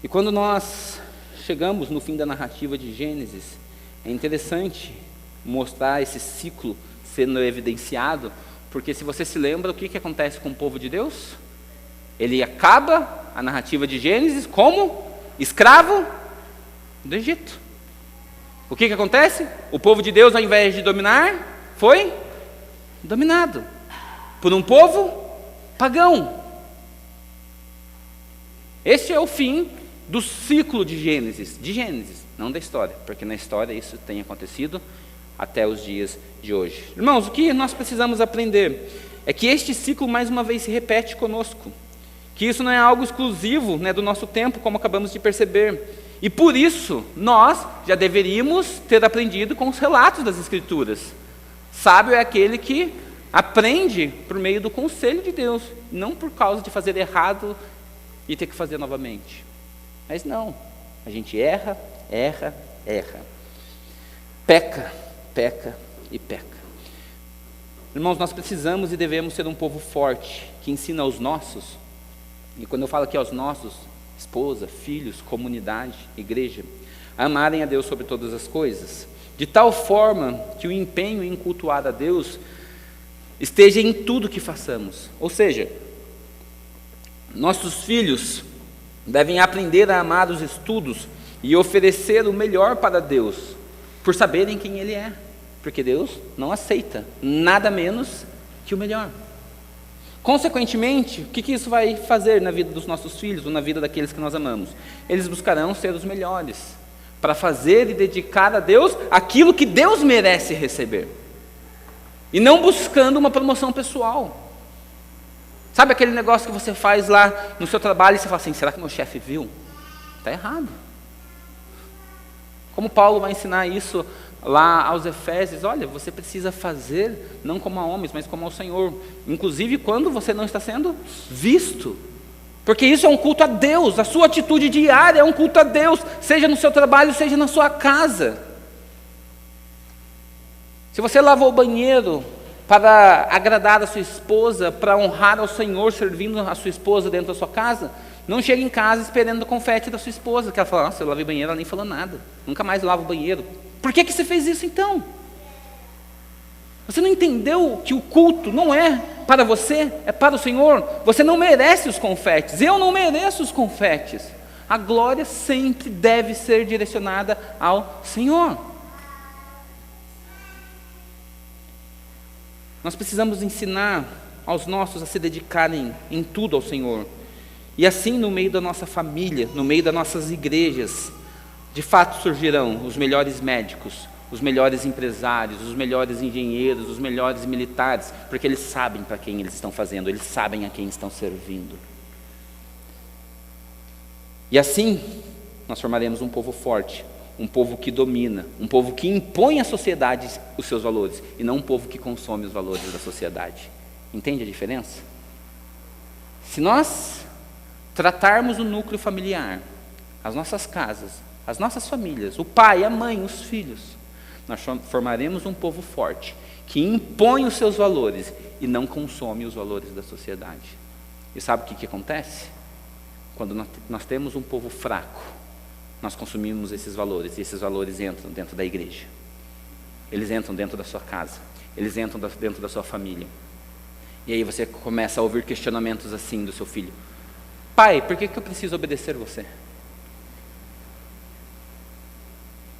E quando nós chegamos no fim da narrativa de Gênesis, é interessante mostrar esse ciclo sendo evidenciado, porque se você se lembra, o que acontece com o povo de Deus? Ele acaba a narrativa de Gênesis como escravo do Egito. O que acontece? O povo de Deus, ao invés de dominar, foi dominado por um povo pagão. Este é o fim do ciclo de Gênesis, não da história, porque na história isso tem acontecido até os dias de hoje. Irmãos, o que nós precisamos aprender é que este ciclo mais uma vez se repete conosco, que isso não é algo exclusivo do nosso tempo, como acabamos de perceber, e por isso nós já deveríamos ter aprendido com os relatos das Escrituras. Sábio é aquele que aprende por meio do conselho de Deus, não por causa de fazer errado e ter que fazer novamente. Mas não, a gente erra, peca e peca. Irmãos, nós precisamos e devemos ser um povo forte, que ensina aos nossos, e quando eu falo aqui aos nossos, esposa, filhos, comunidade, igreja, a amarem a Deus sobre todas as coisas, de tal forma que o empenho em cultuar a Deus esteja em tudo que façamos. Ou seja, nossos filhos devem aprender a amar os estudos e oferecer o melhor para Deus, por saberem quem Ele é, porque Deus não aceita nada menos que o melhor. Consequentemente, o que isso vai fazer na vida dos nossos filhos, ou na vida daqueles que nós amamos? Eles buscarão ser os melhores, para fazer e dedicar a Deus aquilo que Deus merece receber, e não buscando uma promoção pessoal. Sabe aquele negócio que você faz lá no seu trabalho e você fala assim, será que meu chefe viu? Está errado. Como Paulo vai ensinar isso lá aos Efésios, olha, você precisa fazer não como a homens, mas como ao Senhor, inclusive quando você não está sendo visto, porque isso é um culto a Deus, a sua atitude diária é um culto a Deus, seja no seu trabalho, seja na sua casa. Se você lavou o banheiro para agradar a sua esposa, para honrar ao Senhor, servindo a sua esposa dentro da sua casa, não chega em casa esperando o confete da sua esposa, que ela fala, nossa, eu lavei o banheiro, ela nem falou nada, nunca mais lavo o banheiro. Por que você fez isso então? Você não entendeu que o culto não é para você, é para o Senhor? Você não merece os confetes, eu não mereço os confetes. A glória sempre deve ser direcionada ao Senhor. Nós precisamos ensinar aos nossos a se dedicarem em tudo ao Senhor. E assim, no meio da nossa família, no meio das nossas igrejas, de fato surgirão os melhores médicos, os melhores empresários, os melhores engenheiros, os melhores militares, porque eles sabem para quem eles estão fazendo, eles sabem a quem estão servindo. E assim, nós formaremos um povo forte, um povo que domina, um povo que impõe à sociedade os seus valores, e não um povo que consome os valores da sociedade. Entende a diferença? Se nós tratarmos o núcleo familiar, as nossas casas, as nossas famílias, o pai, a mãe, os filhos, nós formaremos um povo forte, que impõe os seus valores e não consome os valores da sociedade. E sabe o que acontece? Quando nós temos um povo fraco, nós consumimos esses valores, e esses valores entram dentro da igreja. Eles entram dentro da sua casa, eles entram dentro da sua família. E aí você começa a ouvir questionamentos assim do seu filho: pai, por que eu preciso obedecer você?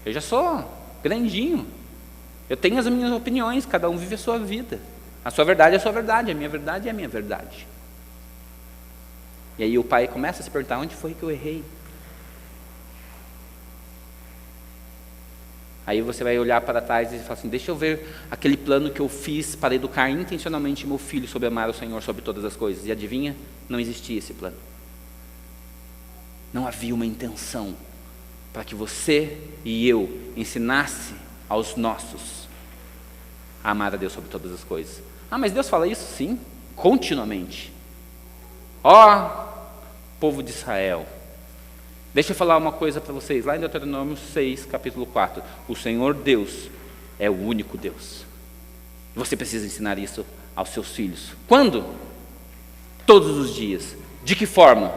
Eu já sou grandinho, eu tenho as minhas opiniões, cada um vive a sua vida. A sua verdade é a sua verdade, a minha verdade é a minha verdade. E aí o pai começa a se perguntar: onde foi que eu errei? Aí você vai olhar para trás e falar assim: deixa eu ver aquele plano que eu fiz para educar intencionalmente meu filho sobre amar o Senhor sobre todas as coisas. E adivinha? Não existia esse plano. Não havia uma intenção para que você e eu ensinasse aos nossos a amar a Deus sobre todas as coisas. Ah, mas Deus fala isso? Sim, continuamente. Ó, povo de Israel, deixa eu falar uma coisa para vocês, lá em Deuteronômio 6, capítulo 4, o Senhor Deus é o único Deus. Você precisa ensinar isso aos seus filhos. Quando? Todos os dias. De que forma?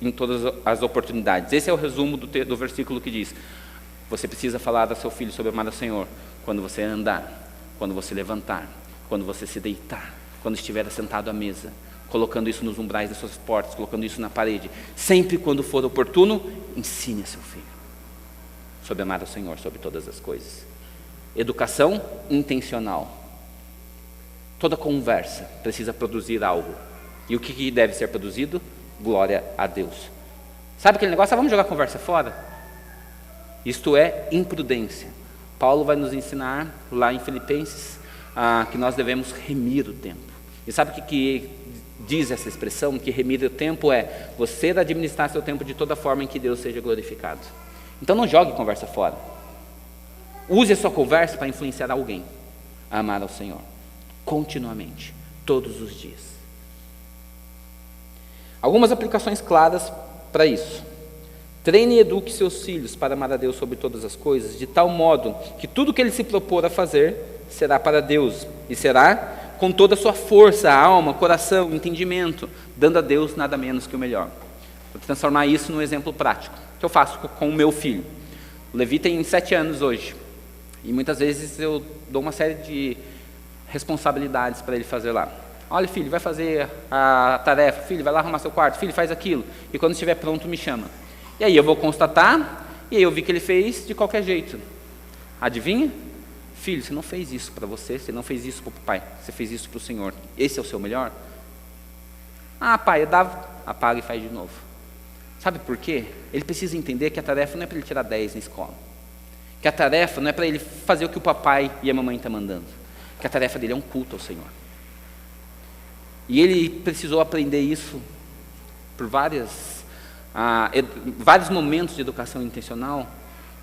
Em todas as oportunidades. Esse é o resumo do versículo que diz: você precisa falar ao seu filho sobre amar ao Senhor quando você andar, quando você levantar, quando você se deitar, quando estiver sentado à mesa, colocando isso nos umbrais das suas portas, colocando isso na parede. Sempre quando for oportuno, ensine a seu filho sobre amar ao Senhor sobre todas as coisas. Educação intencional. Toda conversa precisa produzir algo. E o que deve ser produzido? Glória a Deus. Sabe aquele negócio? Vamos jogar a conversa fora? Isto é imprudência. Paulo vai nos ensinar lá em Filipenses que nós devemos remir o tempo. E sabe o que diz essa expressão? Que remir o tempo é você administrar seu tempo de toda forma em que Deus seja glorificado. Então não jogue conversa fora. Use a sua conversa para influenciar alguém a amar ao Senhor continuamente, todos os dias. Algumas aplicações claras para isso. Treine e eduque seus filhos para amar a Deus sobre todas as coisas, de tal modo que tudo que ele se propor a fazer será para Deus, e será com toda a sua força, alma, coração, entendimento, dando a Deus nada menos que o melhor. Vou transformar isso num exemplo prático, que eu faço com o meu filho. O Levi tem 7 anos hoje, e muitas vezes eu dou uma série de responsabilidades para ele fazer lá. Olha, filho, vai fazer a tarefa, filho, vai lá arrumar seu quarto, filho, faz aquilo, e quando estiver pronto me chama. E aí eu vou constatar, e aí eu vi que ele fez de qualquer jeito. Adivinha? Filho, você não fez isso para você não fez isso para o pai, você fez isso para o Senhor. Esse é o seu melhor? Ah, pai, eu dava, apaga e faz de novo. Sabe por quê? Ele precisa entender que a tarefa não é para ele tirar 10 na escola. Que a tarefa não é para ele fazer o que o papai e a mamãe estão mandando. Que a tarefa dele é um culto ao Senhor. E ele precisou aprender isso por vários momentos de educação intencional,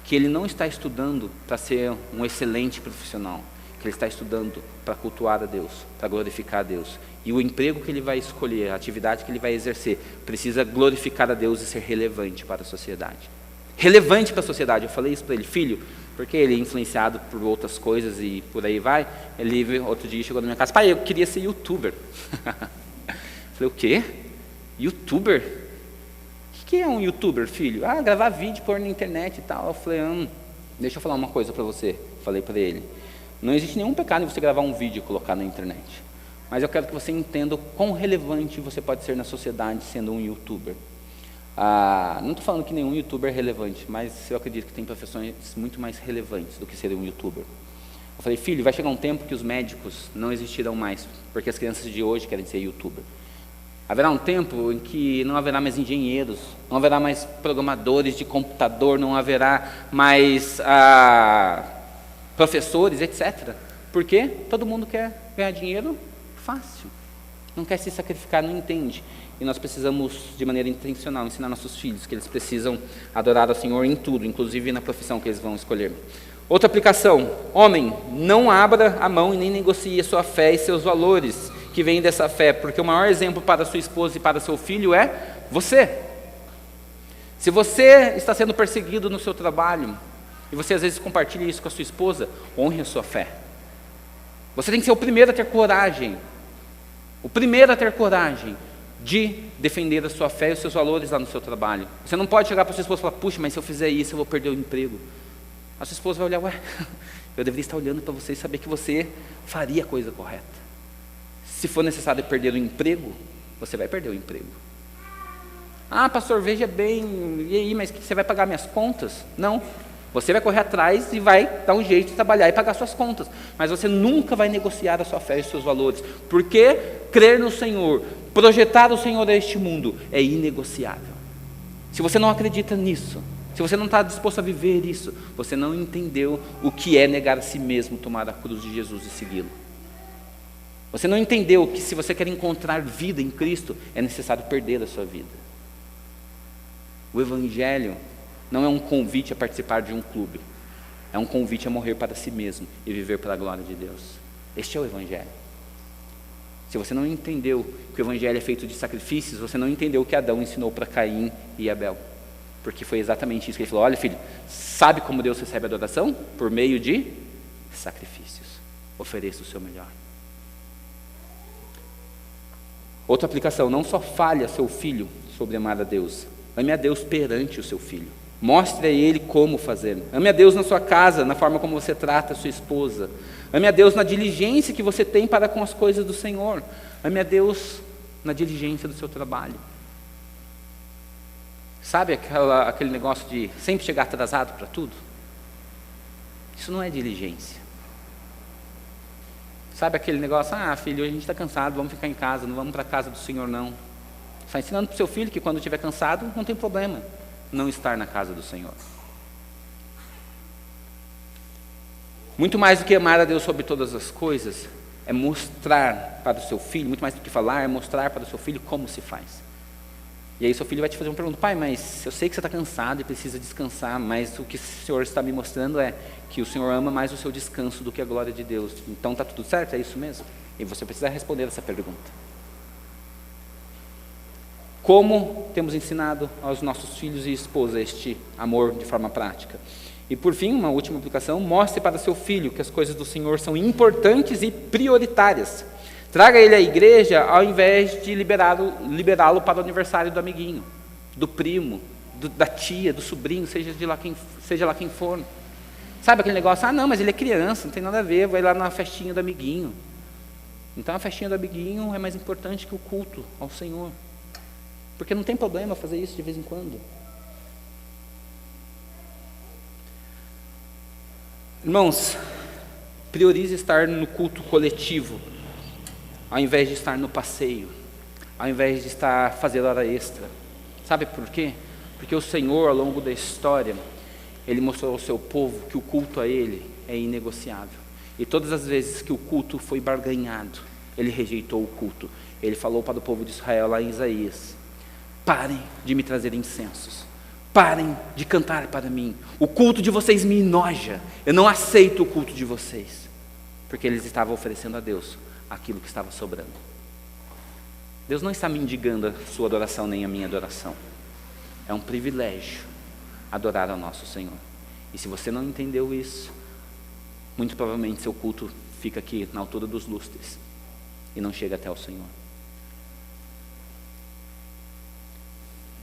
que ele não está estudando para ser um excelente profissional, que ele está estudando para cultuar a Deus, para glorificar a Deus. E o emprego que ele vai escolher, a atividade que ele vai exercer, precisa glorificar a Deus e ser relevante para a sociedade. Relevante para a sociedade. Eu falei isso para ele: filho, porque ele é influenciado por outras coisas e por aí vai. Ele outro dia chegou na minha casa: pai, eu queria ser youtuber. Falei: o quê? Youtuber? O que é um youtuber, filho? Ah, gravar vídeo, pôr na internet e tal. Eu falei: deixa eu falar uma coisa para você. Falei para ele: não existe nenhum pecado em você gravar um vídeo e colocar na internet, mas eu quero que você entenda o quão relevante você pode ser na sociedade sendo um youtuber. Não estou falando que nenhum youtuber é relevante, mas eu acredito que tem profissões muito mais relevantes do que ser um youtuber. Eu falei: filho, vai chegar um tempo que os médicos não existirão mais, porque as crianças de hoje querem ser youtuber. Haverá um tempo em que não haverá mais engenheiros, não haverá mais programadores de computador, não haverá mais professores, etc. Por quê? Todo mundo quer ganhar dinheiro fácil, não quer se sacrificar, não entende. E nós precisamos, de maneira intencional, ensinar nossos filhos que eles precisam adorar ao Senhor em tudo, inclusive na profissão que eles vão escolher. Outra aplicação: homem, não abra a mão e nem negocie a sua fé e seus valores, que vem dessa fé, porque o maior exemplo para sua esposa e para seu filho é você. Se você está sendo perseguido no seu trabalho, e você às vezes compartilha isso com a sua esposa, honre a sua fé. Você tem que ser o primeiro a ter coragem, de defender a sua fé e os seus valores lá no seu trabalho. Você não pode chegar para a sua esposa e falar, puxa, mas se eu fizer isso eu vou perder o emprego. A sua esposa vai olhar, ué, eu deveria estar olhando para você e saber que você faria a coisa correta. Se for necessário perder o emprego, você vai perder o emprego. Ah, pastor, veja bem, e aí, mas você vai pagar minhas contas? Não, você vai correr atrás e vai dar um jeito de trabalhar e pagar suas contas, mas você nunca vai negociar a sua fé e os seus valores, porque crer no Senhor, projetar o Senhor a este mundo é inegociável. Se você não acredita nisso, se você não está disposto a viver isso, você não entendeu o que é negar a si mesmo, tomar a cruz de Jesus e segui-lo. Você não entendeu que se você quer encontrar vida em Cristo, é necessário perder a sua vida. O Evangelho não é um convite a participar de um clube, é um convite a morrer para si mesmo e viver para a glória de Deus. Este é o Evangelho. Se você não entendeu que o Evangelho é feito de sacrifícios, você não entendeu o que Adão ensinou para Caim e Abel. Porque foi exatamente isso que ele falou, olha filho, sabe como Deus recebe a adoração? Por meio de sacrifícios. Ofereça o seu melhor. Outra aplicação, não só fale a seu filho sobre amar a Deus, ame a Deus perante o seu filho. Mostre a ele como fazer. Ame a Deus na sua casa, na forma como você trata a sua esposa. Ame a Deus na diligência que você tem para com as coisas do Senhor. Ame a Deus na diligência do seu trabalho. Sabe aquele negócio de sempre chegar atrasado para tudo? Isso não é diligência. Sabe aquele negócio, filho, hoje a gente está cansado, vamos ficar em casa, não vamos para a casa do Senhor não. Está ensinando para o seu filho que quando estiver cansado, não tem problema não estar na casa do Senhor. Muito mais do que amar a Deus sobre todas as coisas, é mostrar para o seu filho, muito mais do que falar, é mostrar para o seu filho como se faz. E aí seu filho vai te fazer uma pergunta, pai, mas eu sei que você está cansado e precisa descansar, mas o que o Senhor está me mostrando é que o Senhor ama mais o seu descanso do que a glória de Deus. Então está tudo certo? É isso mesmo? E você precisa responder essa pergunta. Como temos ensinado aos nossos filhos e esposa este amor de forma prática? E por fim, uma última aplicação, mostre para seu filho que as coisas do Senhor são importantes e prioritárias. Traga ele à igreja ao invés de liberá-lo para o aniversário do amiguinho, do primo, da tia, do sobrinho, seja lá quem for. Sabe aquele negócio, não, mas ele é criança, não tem nada a ver, vai lá na festinha do amiguinho. Então a festinha do amiguinho é mais importante que o culto ao Senhor. Porque não tem problema fazer isso de vez em quando. Irmãos, priorize estar no culto coletivo, ao invés de estar no passeio, ao invés de estar fazendo hora extra. Sabe por quê? Porque o Senhor, ao longo da história, Ele mostrou ao seu povo que o culto a Ele é inegociável. E todas as vezes que o culto foi barganhado, Ele rejeitou o culto. Ele falou para o povo de Israel lá em Isaías, parem de me trazer incensos, parem de cantar para mim, o culto de vocês me enoja, eu não aceito o culto de vocês, porque eles estavam oferecendo a Deus aquilo que estava sobrando. Deus não está mendigando a sua adoração nem a minha adoração, é um privilégio adorar ao nosso Senhor. E se você não entendeu isso, muito provavelmente seu culto fica aqui na altura dos lustres e não chega até o Senhor.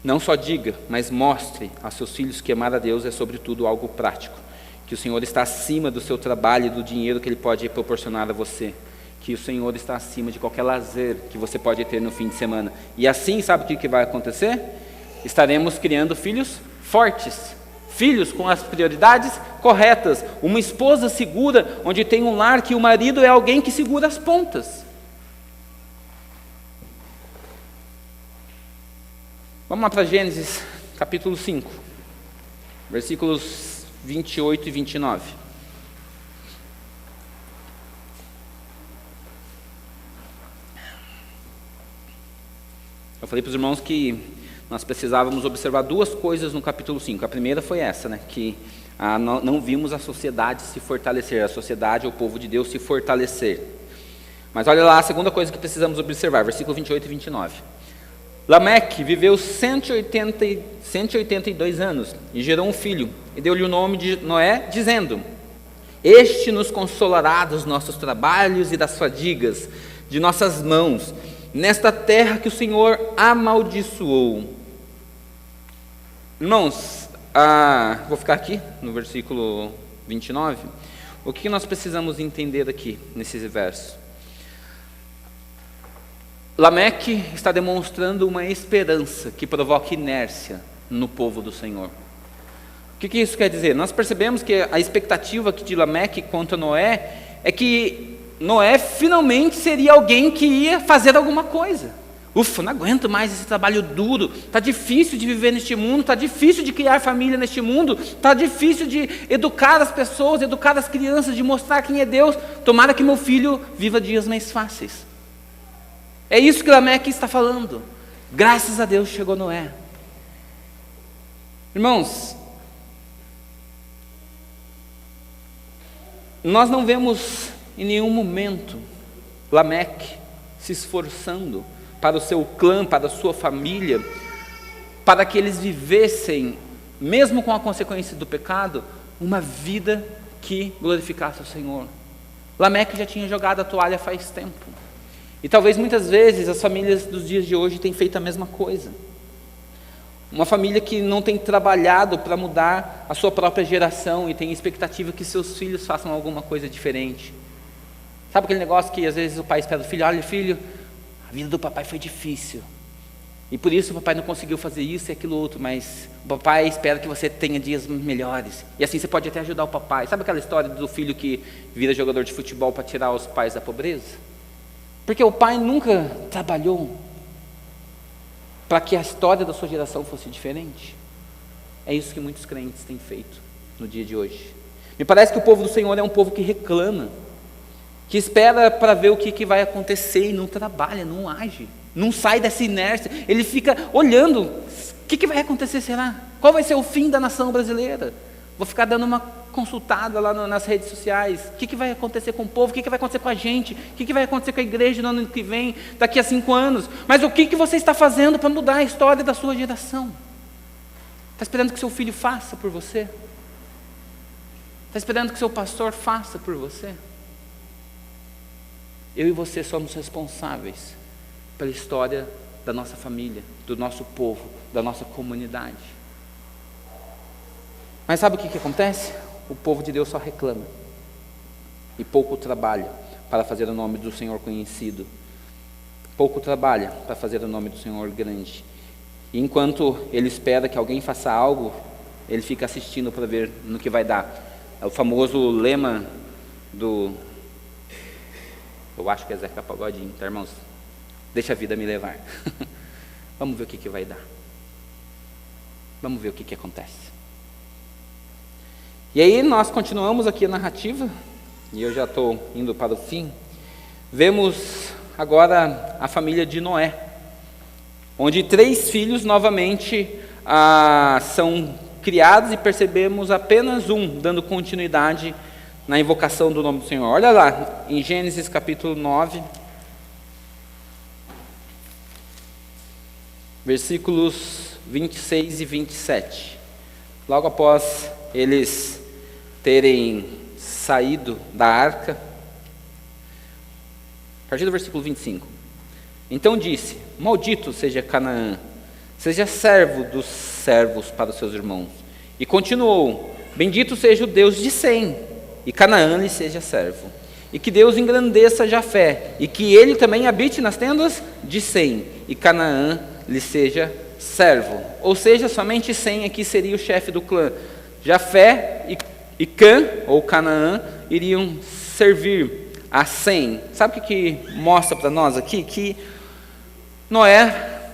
Não só diga, mas mostre a seus filhos que amar a Deus é sobretudo algo prático, que o Senhor está acima do seu trabalho e do dinheiro que Ele pode proporcionar a você, que o Senhor está acima de qualquer lazer que você pode ter no fim de semana. E assim, sabe o que vai acontecer? Estaremos criando filhos fortes, filhos com as prioridades corretas, uma esposa segura, onde tem um lar que o marido é alguém que segura as pontas. Vamos lá para Gênesis, capítulo 5, versículos 28 e 29. Eu falei para os irmãos que nós precisávamos observar duas coisas no capítulo 5. A primeira foi essa, que não vimos a sociedade se fortalecer, a sociedade, o povo de Deus se fortalecer. Mas olha lá a segunda coisa que precisamos observar, versículo 28 e 29. Lameque viveu 182 anos e gerou um filho, e deu-lhe o nome de Noé, dizendo: Este nos consolará dos nossos trabalhos e das fadigas de nossas mãos, nesta terra que o Senhor amaldiçoou. Irmãos, vou ficar aqui no versículo 29. O que nós precisamos entender aqui, nesse verso? Lameque está demonstrando uma esperança que provoca inércia no povo do Senhor. O que isso quer dizer? Nós percebemos que a expectativa aqui de Lameque quanto a Noé é que Noé finalmente seria alguém que ia fazer alguma coisa. Ufa, não aguento mais esse trabalho duro, está difícil de viver neste mundo, está difícil de criar família neste mundo, está difícil de educar as pessoas, educar as crianças, de mostrar quem é Deus. Tomara que meu filho viva dias mais fáceis. É isso que Lameque está falando. Graças a Deus chegou Noé. Irmãos, nós não vemos em nenhum momento Lameque se esforçando para o seu clã, para a sua família, para que eles vivessem, mesmo com a consequência do pecado, uma vida que glorificasse o Senhor. Lameque já tinha jogado a toalha faz tempo. E talvez muitas vezes as famílias dos dias de hoje tenham feito a mesma coisa. Uma família que não tem trabalhado para mudar a sua própria geração e tem expectativa que seus filhos façam alguma coisa diferente. Sabe aquele negócio que às vezes o pai espera do filho: olha filho, a vida do papai foi difícil, e por isso o papai não conseguiu fazer isso e aquilo outro, mas o papai espera que você tenha dias melhores, e assim você pode até ajudar o papai. Sabe aquela história do filho que vira jogador de futebol para tirar os pais da pobreza? Porque o pai nunca trabalhou para que a história da sua geração fosse diferente. É isso que muitos crentes têm feito no dia de hoje. Me parece que o povo do Senhor é um povo que reclama, que espera para ver o que vai acontecer e não trabalha, não age, não sai dessa inércia. Ele fica olhando: o que vai acontecer, será? Qual vai ser o fim da nação brasileira? Vou ficar dando uma consultada lá nas redes sociais. O que vai acontecer com o povo? O que vai acontecer com a gente? O que vai acontecer com a igreja no ano que vem, daqui a 5 anos? Mas o que você está fazendo para mudar a história da sua geração? Está esperando que seu filho faça por você? Está esperando que seu pastor faça por você? Eu e você somos responsáveis pela história da nossa família, do nosso povo, da nossa comunidade. Mas sabe o que acontece? O povo de Deus só reclama e pouco trabalha para fazer o nome do Senhor conhecido. Pouco trabalha para fazer o nome do Senhor grande. E enquanto ele espera que alguém faça algo, ele fica assistindo para ver no que vai dar. É o famoso lema do... eu acho que é Zeca Pagodinho, tá, irmãos? Deixa a vida me levar. Vamos ver o que vai dar. Vamos ver o que acontece. E aí nós continuamos aqui a narrativa, e eu já estou indo para o fim. Vemos agora a família de Noé, onde 3 filhos novamente são criados, e percebemos apenas um dando continuidade na invocação do nome do Senhor. Olha lá, em Gênesis capítulo 9, versículos 26 e 27. Logo após eles terem saído da arca, a partir do versículo 25. Então disse: maldito seja Canaã, seja servo dos servos para os seus irmãos. E continuou: bendito seja o Deus de Sem, e Canaã lhe seja servo. E que Deus engrandeça Jafé, e que ele também habite nas tendas de Sem, e Canaã lhe seja servo. Ou seja, somente Sem aqui seria o chefe do clã. Jafé e Cã, ou Canaã, iriam servir a Sem. Sabe o que mostra para nós aqui? Que Noé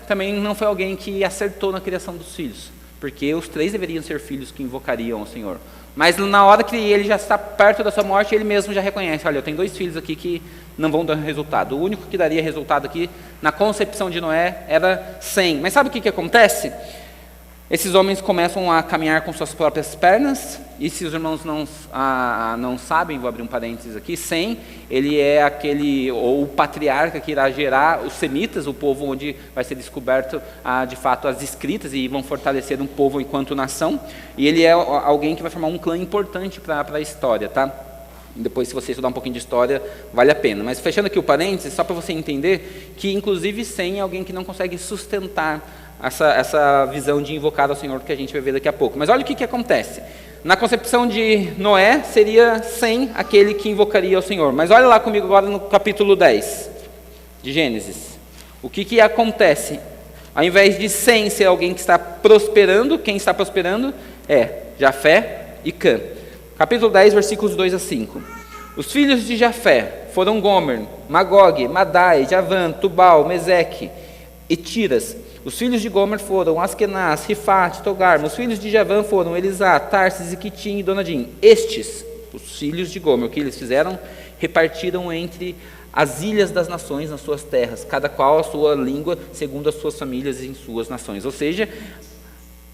também não foi alguém que acertou na criação dos filhos, porque os 3 deveriam ser filhos que invocariam ao Senhor. Mas na hora que ele já está perto da sua morte, ele mesmo já reconhece: olha, eu tenho 2 filhos aqui que não vão dar resultado. O único que daria resultado aqui, na concepção de Noé, era Sem. Mas sabe o que acontece? Esses homens começam a caminhar com suas próprias pernas, e se os irmãos não sabem, vou abrir um parênteses aqui, Sem, ele é o patriarca que irá gerar os semitas, o povo onde vai ser descoberto de fato as escritas e vão fortalecer um povo enquanto nação, e ele é alguém que vai formar um clã importante para a história, tá? Depois, se você estudar um pouquinho de história, vale a pena. Mas fechando aqui o parênteses, só para você entender que inclusive Sem é alguém que não consegue sustentar essa visão de invocar ao Senhor que a gente vai ver daqui a pouco. Mas olha o que acontece. Na concepção de Noé, seria Sem aquele que invocaria ao Senhor. Mas olha lá comigo agora no capítulo 10 de Gênesis. O que acontece? Ao invés de Sem ser alguém que está prosperando, quem está prosperando é Jafé e Cã. Capítulo 10, versículos 2 a 5. Os filhos de Jafé foram Gomer, Magog, Madai, Javã, Tubal, Meseque e Tiras. Os filhos de Gomer foram Askenaz, Rifate, Togarma. Os filhos de Javã foram Elisá, Tarsis, Quitim e Donadim. Estes, os filhos de Gomer, o que eles fizeram? Repartiram entre as ilhas das nações nas suas terras, cada qual a sua língua, segundo as suas famílias e em suas nações. Ou seja,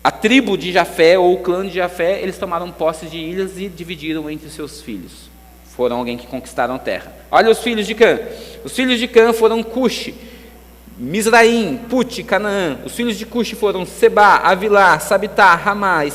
a tribo de Jafé, ou o clã de Jafé, eles tomaram posse de ilhas e dividiram entre seus filhos. Foram alguém que conquistaram a terra. Olha os filhos de Cã. Os filhos de Cã foram Cuxi, Misraim, Put, Canaã. Os filhos de Cuxi foram Sebá, Avilá, Sabitá, Ramá e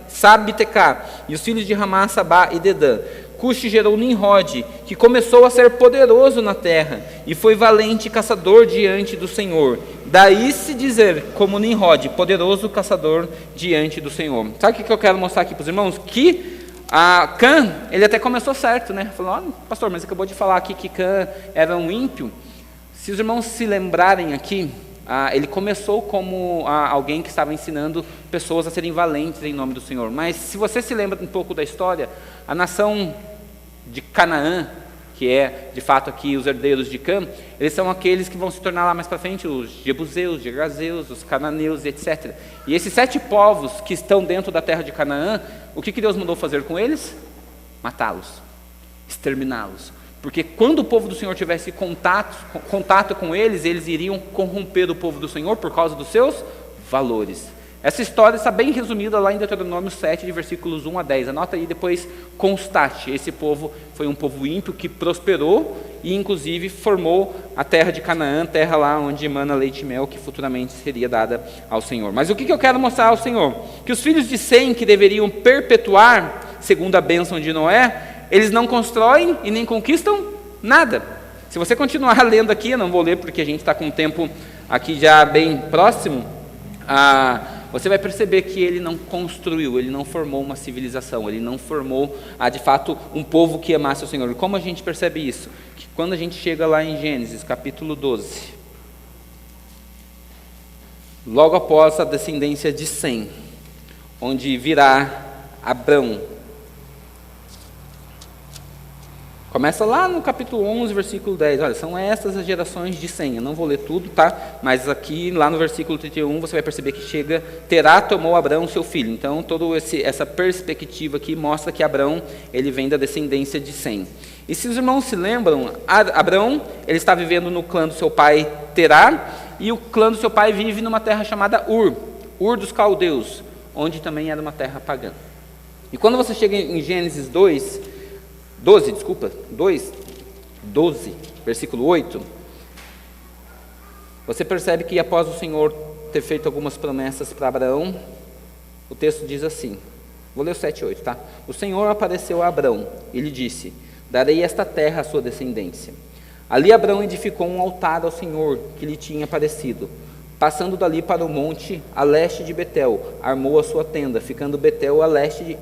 Sabitecá. E os filhos de Ramá, Sabá e Dedã. Cuxi gerou Nimrod, que começou a ser poderoso na terra, e foi valente caçador diante do Senhor. Daí se dizer, como Nimrod, poderoso caçador diante do Senhor. Sabe o que eu quero mostrar aqui para os irmãos? Que Cã, ele até começou certo, né? Falou, pastor, mas acabou de falar aqui que Cã era um ímpio. Se os irmãos se lembrarem aqui, ele começou como alguém que estava ensinando pessoas a serem valentes em nome do Senhor. Mas se você se lembra um pouco da história, a nação de Canaã, que é de fato aqui os herdeiros de Cã, eles são aqueles que vão se tornar lá mais para frente os jebuseus, gergazeus, os cananeus, etc. E esses 7 povos que estão dentro da terra de Canaã, o que Deus mandou fazer com eles? Matá-los, exterminá-los. Porque quando o povo do Senhor tivesse contato com eles, eles iriam corromper o povo do Senhor por causa dos seus valores. Essa história está bem resumida lá em Deuteronômio 7, de versículos 1 a 10. Anota aí, depois constate. Esse povo foi um povo ímpio que prosperou e inclusive formou a terra de Canaã, terra lá onde emana leite e mel, que futuramente seria dada ao Senhor. Mas o que eu quero mostrar ao Senhor? Que os filhos de Sem, que deveriam perpetuar, segundo a bênção de Noé, eles não constroem e nem conquistam nada. Se você continuar lendo aqui, eu não vou ler porque a gente está com um tempo aqui já bem próximo, você vai perceber que ele não construiu, ele não formou uma civilização, ele não formou, de fato, um povo que amasse o Senhor. E como a gente percebe isso? Que quando a gente chega lá em Gênesis, capítulo 12, logo após a descendência de Sem, onde virá Abrão. Começa lá no capítulo 11, versículo 10. Olha, são estas as gerações de Sem. Eu não vou ler tudo, tá? Mas aqui, lá no versículo 31, você vai perceber que chega, Terá tomou Abrão, seu filho. Então, toda essa perspectiva aqui mostra que Abrão, ele vem da descendência de Sem. E se os irmãos se lembram, Abrão, ele está vivendo no clã do seu pai Terá, e o clã do seu pai vive numa terra chamada Ur dos caldeus, onde também era uma terra pagã. E quando você chega em Gênesis 12, versículo 8, você percebe que após o Senhor ter feito algumas promessas para Abraão, o texto diz assim, vou ler o 7 e 8, tá? O Senhor apareceu a Abrão e lhe disse, darei esta terra à sua descendência. Ali Abrão edificou um altar ao Senhor que lhe tinha aparecido. Passando dali para o monte, a leste de Betel, armou a sua tenda, ficando Betel a leste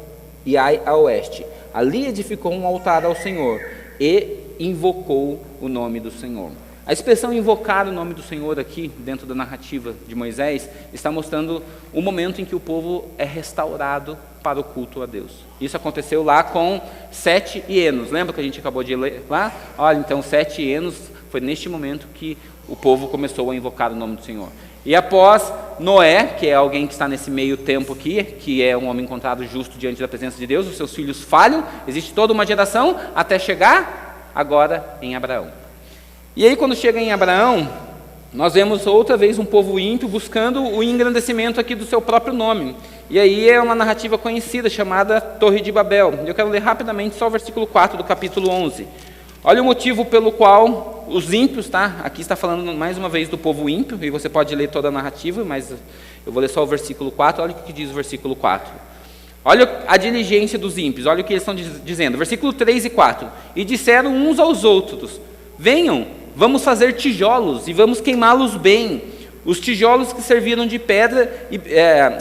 e Ai a oeste. Ali edificou um altar ao Senhor e invocou o nome do Senhor. A expressão invocar o nome do Senhor aqui, dentro da narrativa de Moisés, está mostrando o momento em que o povo é restaurado para o culto a Deus. Isso aconteceu lá com 7 hienos. Lembra que a gente acabou de ler lá? Olha, então 7 hienos, foi neste momento que o povo começou a invocar o nome do Senhor. E após Noé, que é alguém que está nesse meio tempo aqui, que é um homem encontrado justo diante da presença de Deus, os seus filhos falham, existe toda uma geração até chegar agora em Abraão. E aí quando chega em Abraão, nós vemos outra vez um povo ímpio buscando o engrandecimento aqui do seu próprio nome. E aí é uma narrativa conhecida chamada Torre de Babel. Eu quero ler rapidamente só o versículo 4 do capítulo 11. Olha o motivo pelo qual os ímpios, tá? Aqui está falando mais uma vez do povo ímpio, e você pode ler toda a narrativa, mas eu vou ler só o versículo 4. Olha o que diz o versículo 4. Olha a diligência dos ímpios, olha o que eles estão dizendo. Versículo 3 e 4. E disseram uns aos outros: venham, vamos fazer tijolos e vamos queimá-los bem. Os tijolos que serviram de pedra,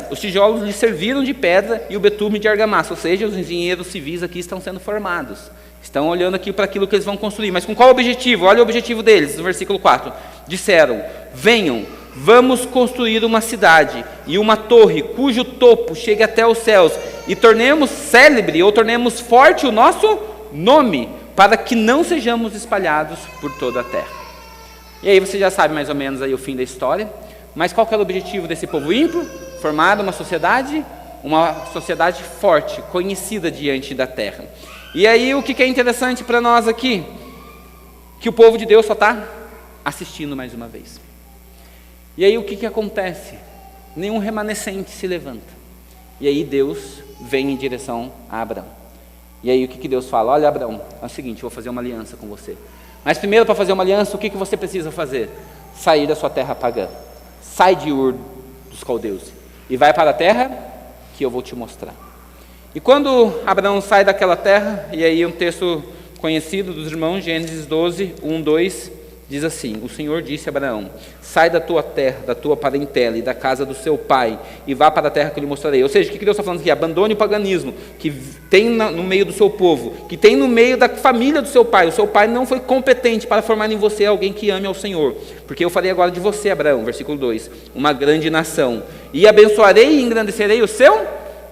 os tijolos lhe serviram de pedra e o betume de argamassa. Ou seja, os engenheiros civis aqui estão sendo formados. Estão olhando aqui para aquilo que eles vão construir. Mas com qual objetivo? Olha o objetivo deles, no versículo 4. Disseram: venham, vamos construir uma cidade e uma torre cujo topo chegue até os céus, e tornemos célebre ou tornemos forte o nosso nome, para que não sejamos espalhados por toda a terra. E aí você já sabe mais ou menos aí o fim da história. Mas qual que era o objetivo desse povo ímpio? Formar uma sociedade forte, conhecida diante da terra. E aí o que é interessante para nós aqui? Que o povo de Deus só está assistindo mais uma vez. E aí o que acontece? Nenhum remanescente se levanta. E aí Deus vem em direção a Abraão. E aí o que Deus fala? Olha, Abraão, é o seguinte, eu vou fazer uma aliança com você. Mas primeiro, para fazer uma aliança, o que você precisa fazer? Sair da sua terra pagã. Sai de Ur dos caldeus e vai para a terra que eu vou te mostrar. E quando Abraão sai daquela terra, e aí um texto conhecido dos irmãos, Gênesis 12, 1, 2, diz assim: o Senhor disse a Abraão: sai da tua terra, da tua parentela e da casa do seu pai, e vá para a terra que eu lhe mostrarei. Ou seja, o que Deus está falando aqui? Abandone o paganismo que tem no meio do seu povo, que tem no meio da família do seu pai. O seu pai não foi competente para formar em você alguém que ame ao Senhor, porque eu farei agora de você, Abraão, versículo 2, uma grande nação, e abençoarei e engrandecerei o seu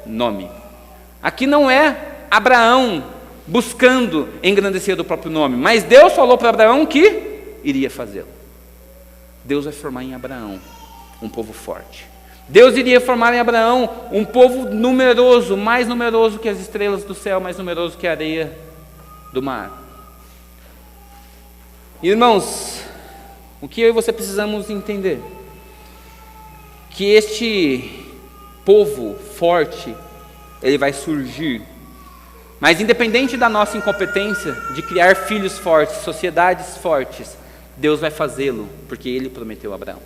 nome. Aqui não é Abraão buscando engrandecer do próprio nome, mas Deus falou para Abraão que iria fazê-lo. Deus vai formar em Abraão um povo forte. Deus iria formar em Abraão um povo numeroso, mais numeroso que as estrelas do céu, mais numeroso que a areia do mar. Irmãos, o que eu e você precisamos entender? Que este povo forte, ele vai surgir. Mas independente da nossa incompetência de criar filhos fortes, sociedades fortes, Deus vai fazê-lo, porque Ele prometeu a Abraão.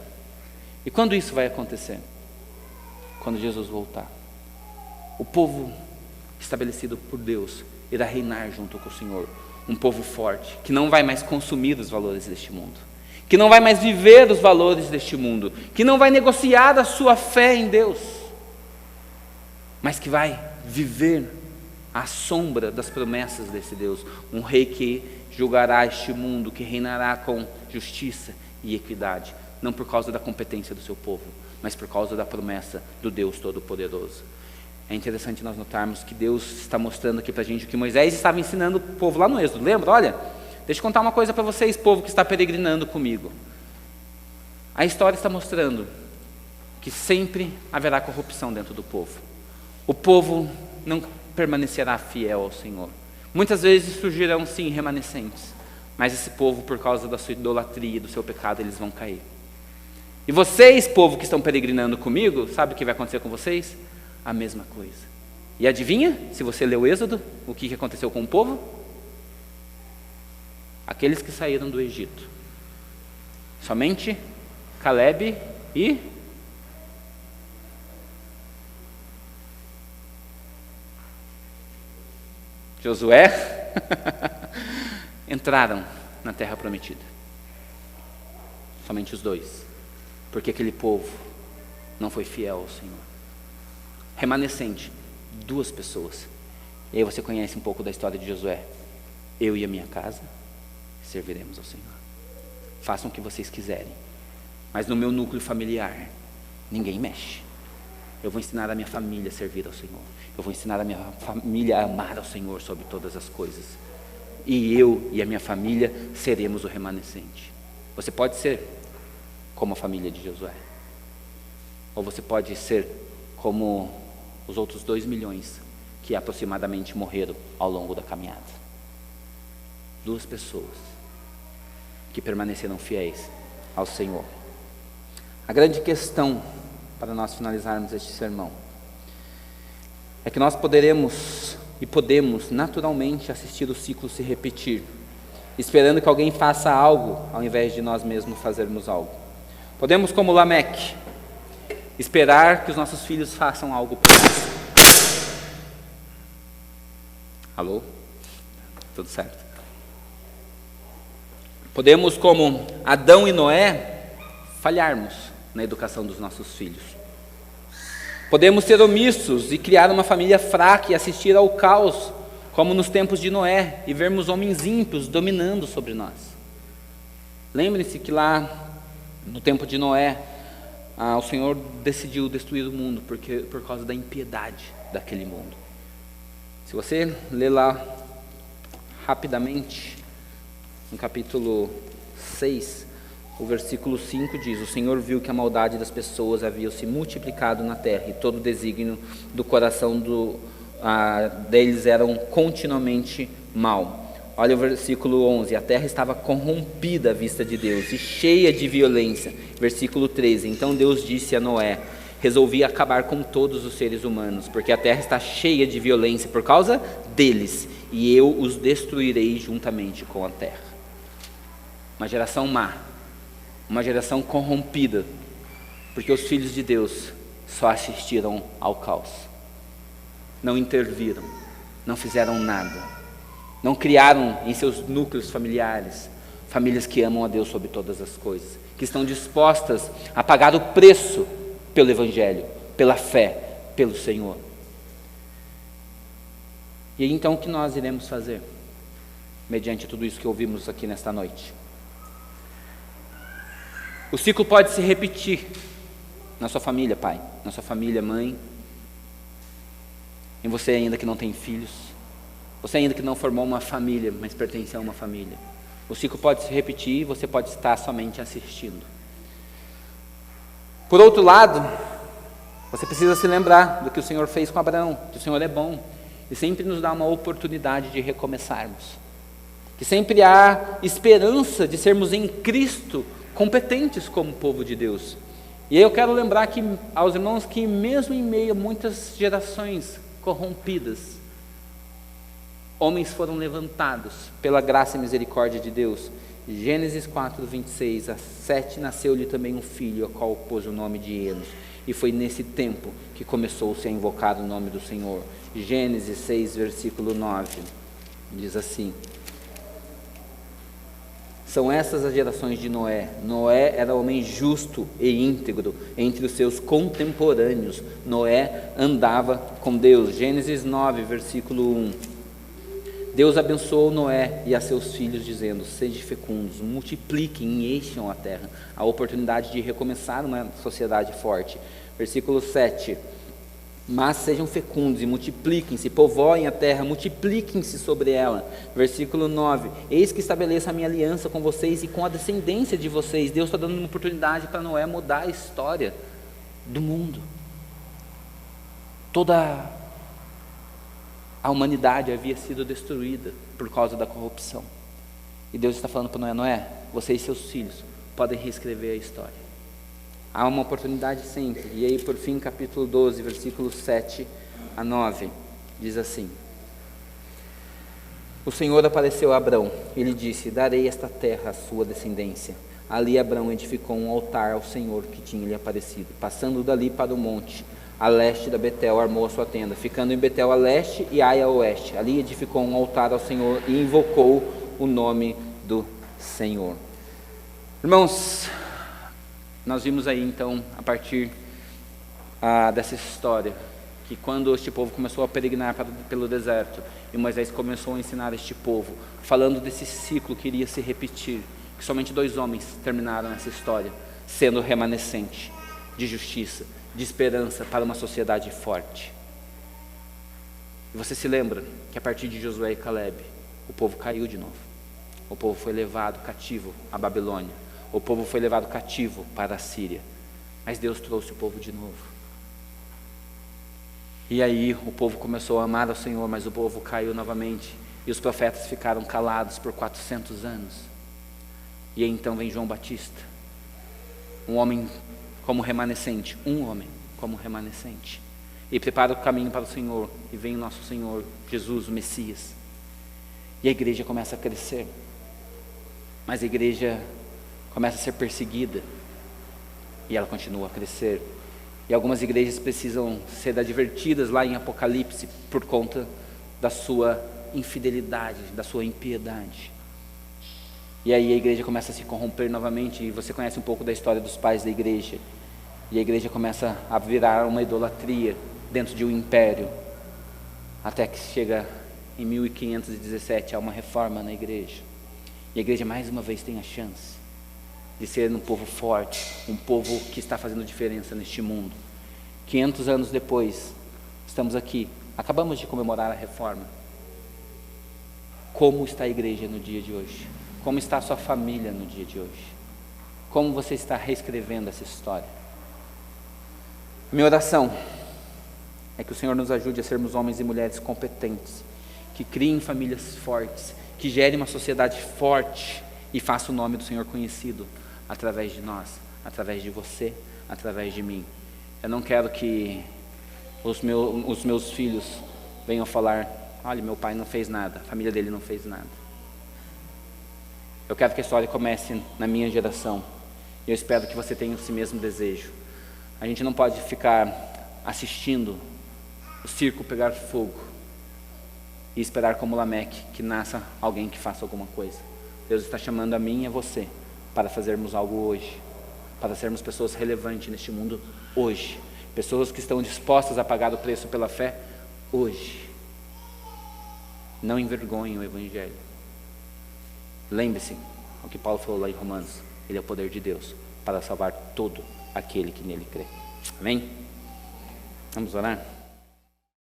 E quando isso vai acontecer? Quando Jesus voltar. O povo estabelecido por Deus irá reinar junto com o Senhor. Um povo forte, que não vai mais consumir os valores deste mundo, que não vai mais viver os valores deste mundo, que não vai negociar a sua fé em Deus, mas que vai viver à sombra das promessas desse Deus. Um rei que julgará este mundo, que reinará com justiça e equidade, não por causa da competência do seu povo, mas por causa da promessa do Deus Todo-Poderoso. É interessante nós notarmos que Deus está mostrando aqui para a gente o que Moisés estava ensinando o povo lá no Êxodo. Lembra? Olha, deixa eu contar uma coisa para vocês, povo que está peregrinando comigo. A história está mostrando que sempre haverá corrupção dentro do povo. O povo não permanecerá fiel ao Senhor. Muitas vezes surgirão sim remanescentes, mas esse povo, por causa da sua idolatria e do seu pecado, eles vão cair. E vocês, povo que estão peregrinando comigo, sabe o que vai acontecer com vocês? A mesma coisa. E adivinha, se você leu o Êxodo, o que aconteceu com o povo? Aqueles que saíram do Egito. Somente Calebe e Josué entraram na terra prometida. Somente os dois, porque aquele povo não foi fiel ao Senhor. Remanescente, 2 pessoas. E aí você conhece um pouco da história de Josué. Eu e a minha casa serviremos ao Senhor. Façam o que vocês quiserem, mas no meu núcleo familiar ninguém mexe. Eu vou ensinar a minha família a servir ao Senhor. Eu vou ensinar a minha família a amar ao Senhor sobre todas as coisas. E eu e a minha família seremos o remanescente. Você pode ser como a família de Josué. Ou você pode ser como os outros 2 milhões que aproximadamente morreram ao longo da caminhada. 2 pessoas que permaneceram fiéis ao Senhor. A grande questão, para nós finalizarmos este sermão, é que nós poderemos e podemos naturalmente assistir o ciclo se repetir, esperando que alguém faça algo, ao invés de nós mesmos fazermos algo. Podemos, como Lameque, esperar que os nossos filhos façam algo por nós. Alô? Tudo certo? Podemos, como Adão e Noé, falharmos na educação dos nossos filhos. Podemos ser omissos e criar uma família fraca e assistir ao caos, como nos tempos de Noé, e vermos homens ímpios dominando sobre nós. Lembrem-se que lá no tempo de Noé, o Senhor decidiu destruir o mundo por causa da impiedade daquele mundo. Se você ler lá rapidamente, no capítulo 6, o versículo 5 diz: o Senhor viu que a maldade das pessoas havia se multiplicado na terra, e todo o desígnio do coração deles eram continuamente mal. Olha o versículo 11: a terra estava corrompida à vista de Deus e cheia de violência. Versículo 13: então Deus disse a Noé: resolvi acabar com todos os seres humanos, porque a terra está cheia de violência por causa deles, e eu os destruirei juntamente com a terra. Uma geração má, uma geração corrompida, porque os filhos de Deus só assistiram ao caos, não interviram, não fizeram nada, não criaram em seus núcleos familiares famílias que amam a Deus sobre todas as coisas, que estão dispostas a pagar o preço pelo Evangelho, pela fé, pelo Senhor. E aí, então, o que nós iremos fazer mediante tudo isso que ouvimos aqui nesta noite? O ciclo pode se repetir na sua família, pai, na sua família, mãe, em você ainda que não tem filhos, você ainda que não formou uma família, mas pertence a uma família. O ciclo pode se repetir e você pode estar somente assistindo. Por outro lado, você precisa se lembrar do que o Senhor fez com Abraão, que o Senhor é bom e sempre nos dá uma oportunidade de recomeçarmos, que sempre há esperança de sermos em Cristo competentes como povo de Deus. E aí eu quero lembrar aos irmãos que mesmo em meio a muitas gerações corrompidas, homens foram levantados pela graça e misericórdia de Deus. Gênesis 4, 26, a Sete nasceu-lhe também um filho, ao qual pôs o nome de Enos, e foi nesse tempo que começou-se a invocar o nome do Senhor. Gênesis 6, versículo 9, diz assim: são essas as gerações de Noé. Noé era homem justo e íntegro entre os seus contemporâneos. Noé andava com Deus. Gênesis 9, versículo 1. Deus abençoou Noé e a seus filhos, dizendo: sede fecundos, multipliquem e encham a terra. A oportunidade de recomeçar uma sociedade forte. Versículo 7. Mas sejam fecundos e multipliquem-se, povoem a terra, multipliquem-se sobre ela. Versículo 9: eis que estabeleço a minha aliança com vocês e com a descendência de vocês. Deus está dando uma oportunidade para Noé mudar a história do mundo. Toda a humanidade havia sido destruída por causa da corrupção. E Deus está falando para Noé: Noé, você e seus filhos podem reescrever a história. Há uma oportunidade sempre. E aí, por fim, capítulo 12, versículos 7 a 9, diz assim: o Senhor apareceu a Abrão e lhe disse: darei esta terra à sua descendência. Ali Abrão edificou um altar ao Senhor que tinha lhe aparecido. Passando dali para o monte, a leste da Betel, armou a sua tenda, ficando em Betel a leste e Ai a oeste. Ali edificou um altar ao Senhor e invocou o nome do Senhor. Irmãos, nós vimos aí então, a partir dessa história, que quando este povo começou a peregrinar pelo deserto, e Moisés começou a ensinar este povo, falando desse ciclo que iria se repetir, que somente 2 homens terminaram essa história, sendo remanescente de justiça, de esperança para uma sociedade forte. E você se lembra que a partir de Josué e Caleb, o povo caiu de novo. O povo foi levado cativo à Babilônia. O povo foi levado cativo para a Síria. Mas Deus trouxe o povo de novo. E aí o povo começou a amar ao Senhor, mas o povo caiu novamente. E os profetas ficaram calados por 400 anos. E aí então vem João Batista, um homem como remanescente, um homem como remanescente, e prepara o caminho para o Senhor, e vem o nosso Senhor Jesus, o Messias, e a igreja começa a crescer, mas a igreja começa a ser perseguida, e ela continua a crescer, e algumas igrejas precisam ser advertidas lá em Apocalipse, por conta da sua infidelidade, da sua impiedade. E aí a igreja começa a se corromper novamente, e você conhece um pouco da história dos pais da igreja, e a igreja começa a virar uma idolatria dentro de um império, até que chega em 1517 há uma reforma na igreja, e a igreja mais uma vez tem a chance de ser um povo forte, um povo que está fazendo diferença neste mundo. 500 anos depois, estamos aqui, acabamos de comemorar a reforma. Como está a igreja no dia de hoje? Como está a sua família no dia de hoje? Como você está reescrevendo essa história? Minha oração é que o Senhor nos ajude a sermos homens e mulheres competentes, que criem famílias fortes, que gerem uma sociedade forte e faça o nome do Senhor conhecido através de nós, através de você, através de mim. Eu não quero que os meus filhos venham falar: olha, meu pai não fez nada, a família dele não fez nada. Eu quero que a história comece na minha geração, e eu espero que você tenha esse mesmo desejo. A gente não pode ficar assistindo o circo pegar fogo e esperar como Lameque que nasça alguém que faça alguma coisa. Deus está chamando a mim e a você para fazermos algo hoje, para sermos pessoas relevantes neste mundo hoje, pessoas que estão dispostas a pagar o preço pela fé hoje. Não envergonhem o Evangelho. Lembre-se o que Paulo falou lá em Romanos: ele é o poder de Deus para salvar todo aquele que nele crê. Amém? Vamos orar?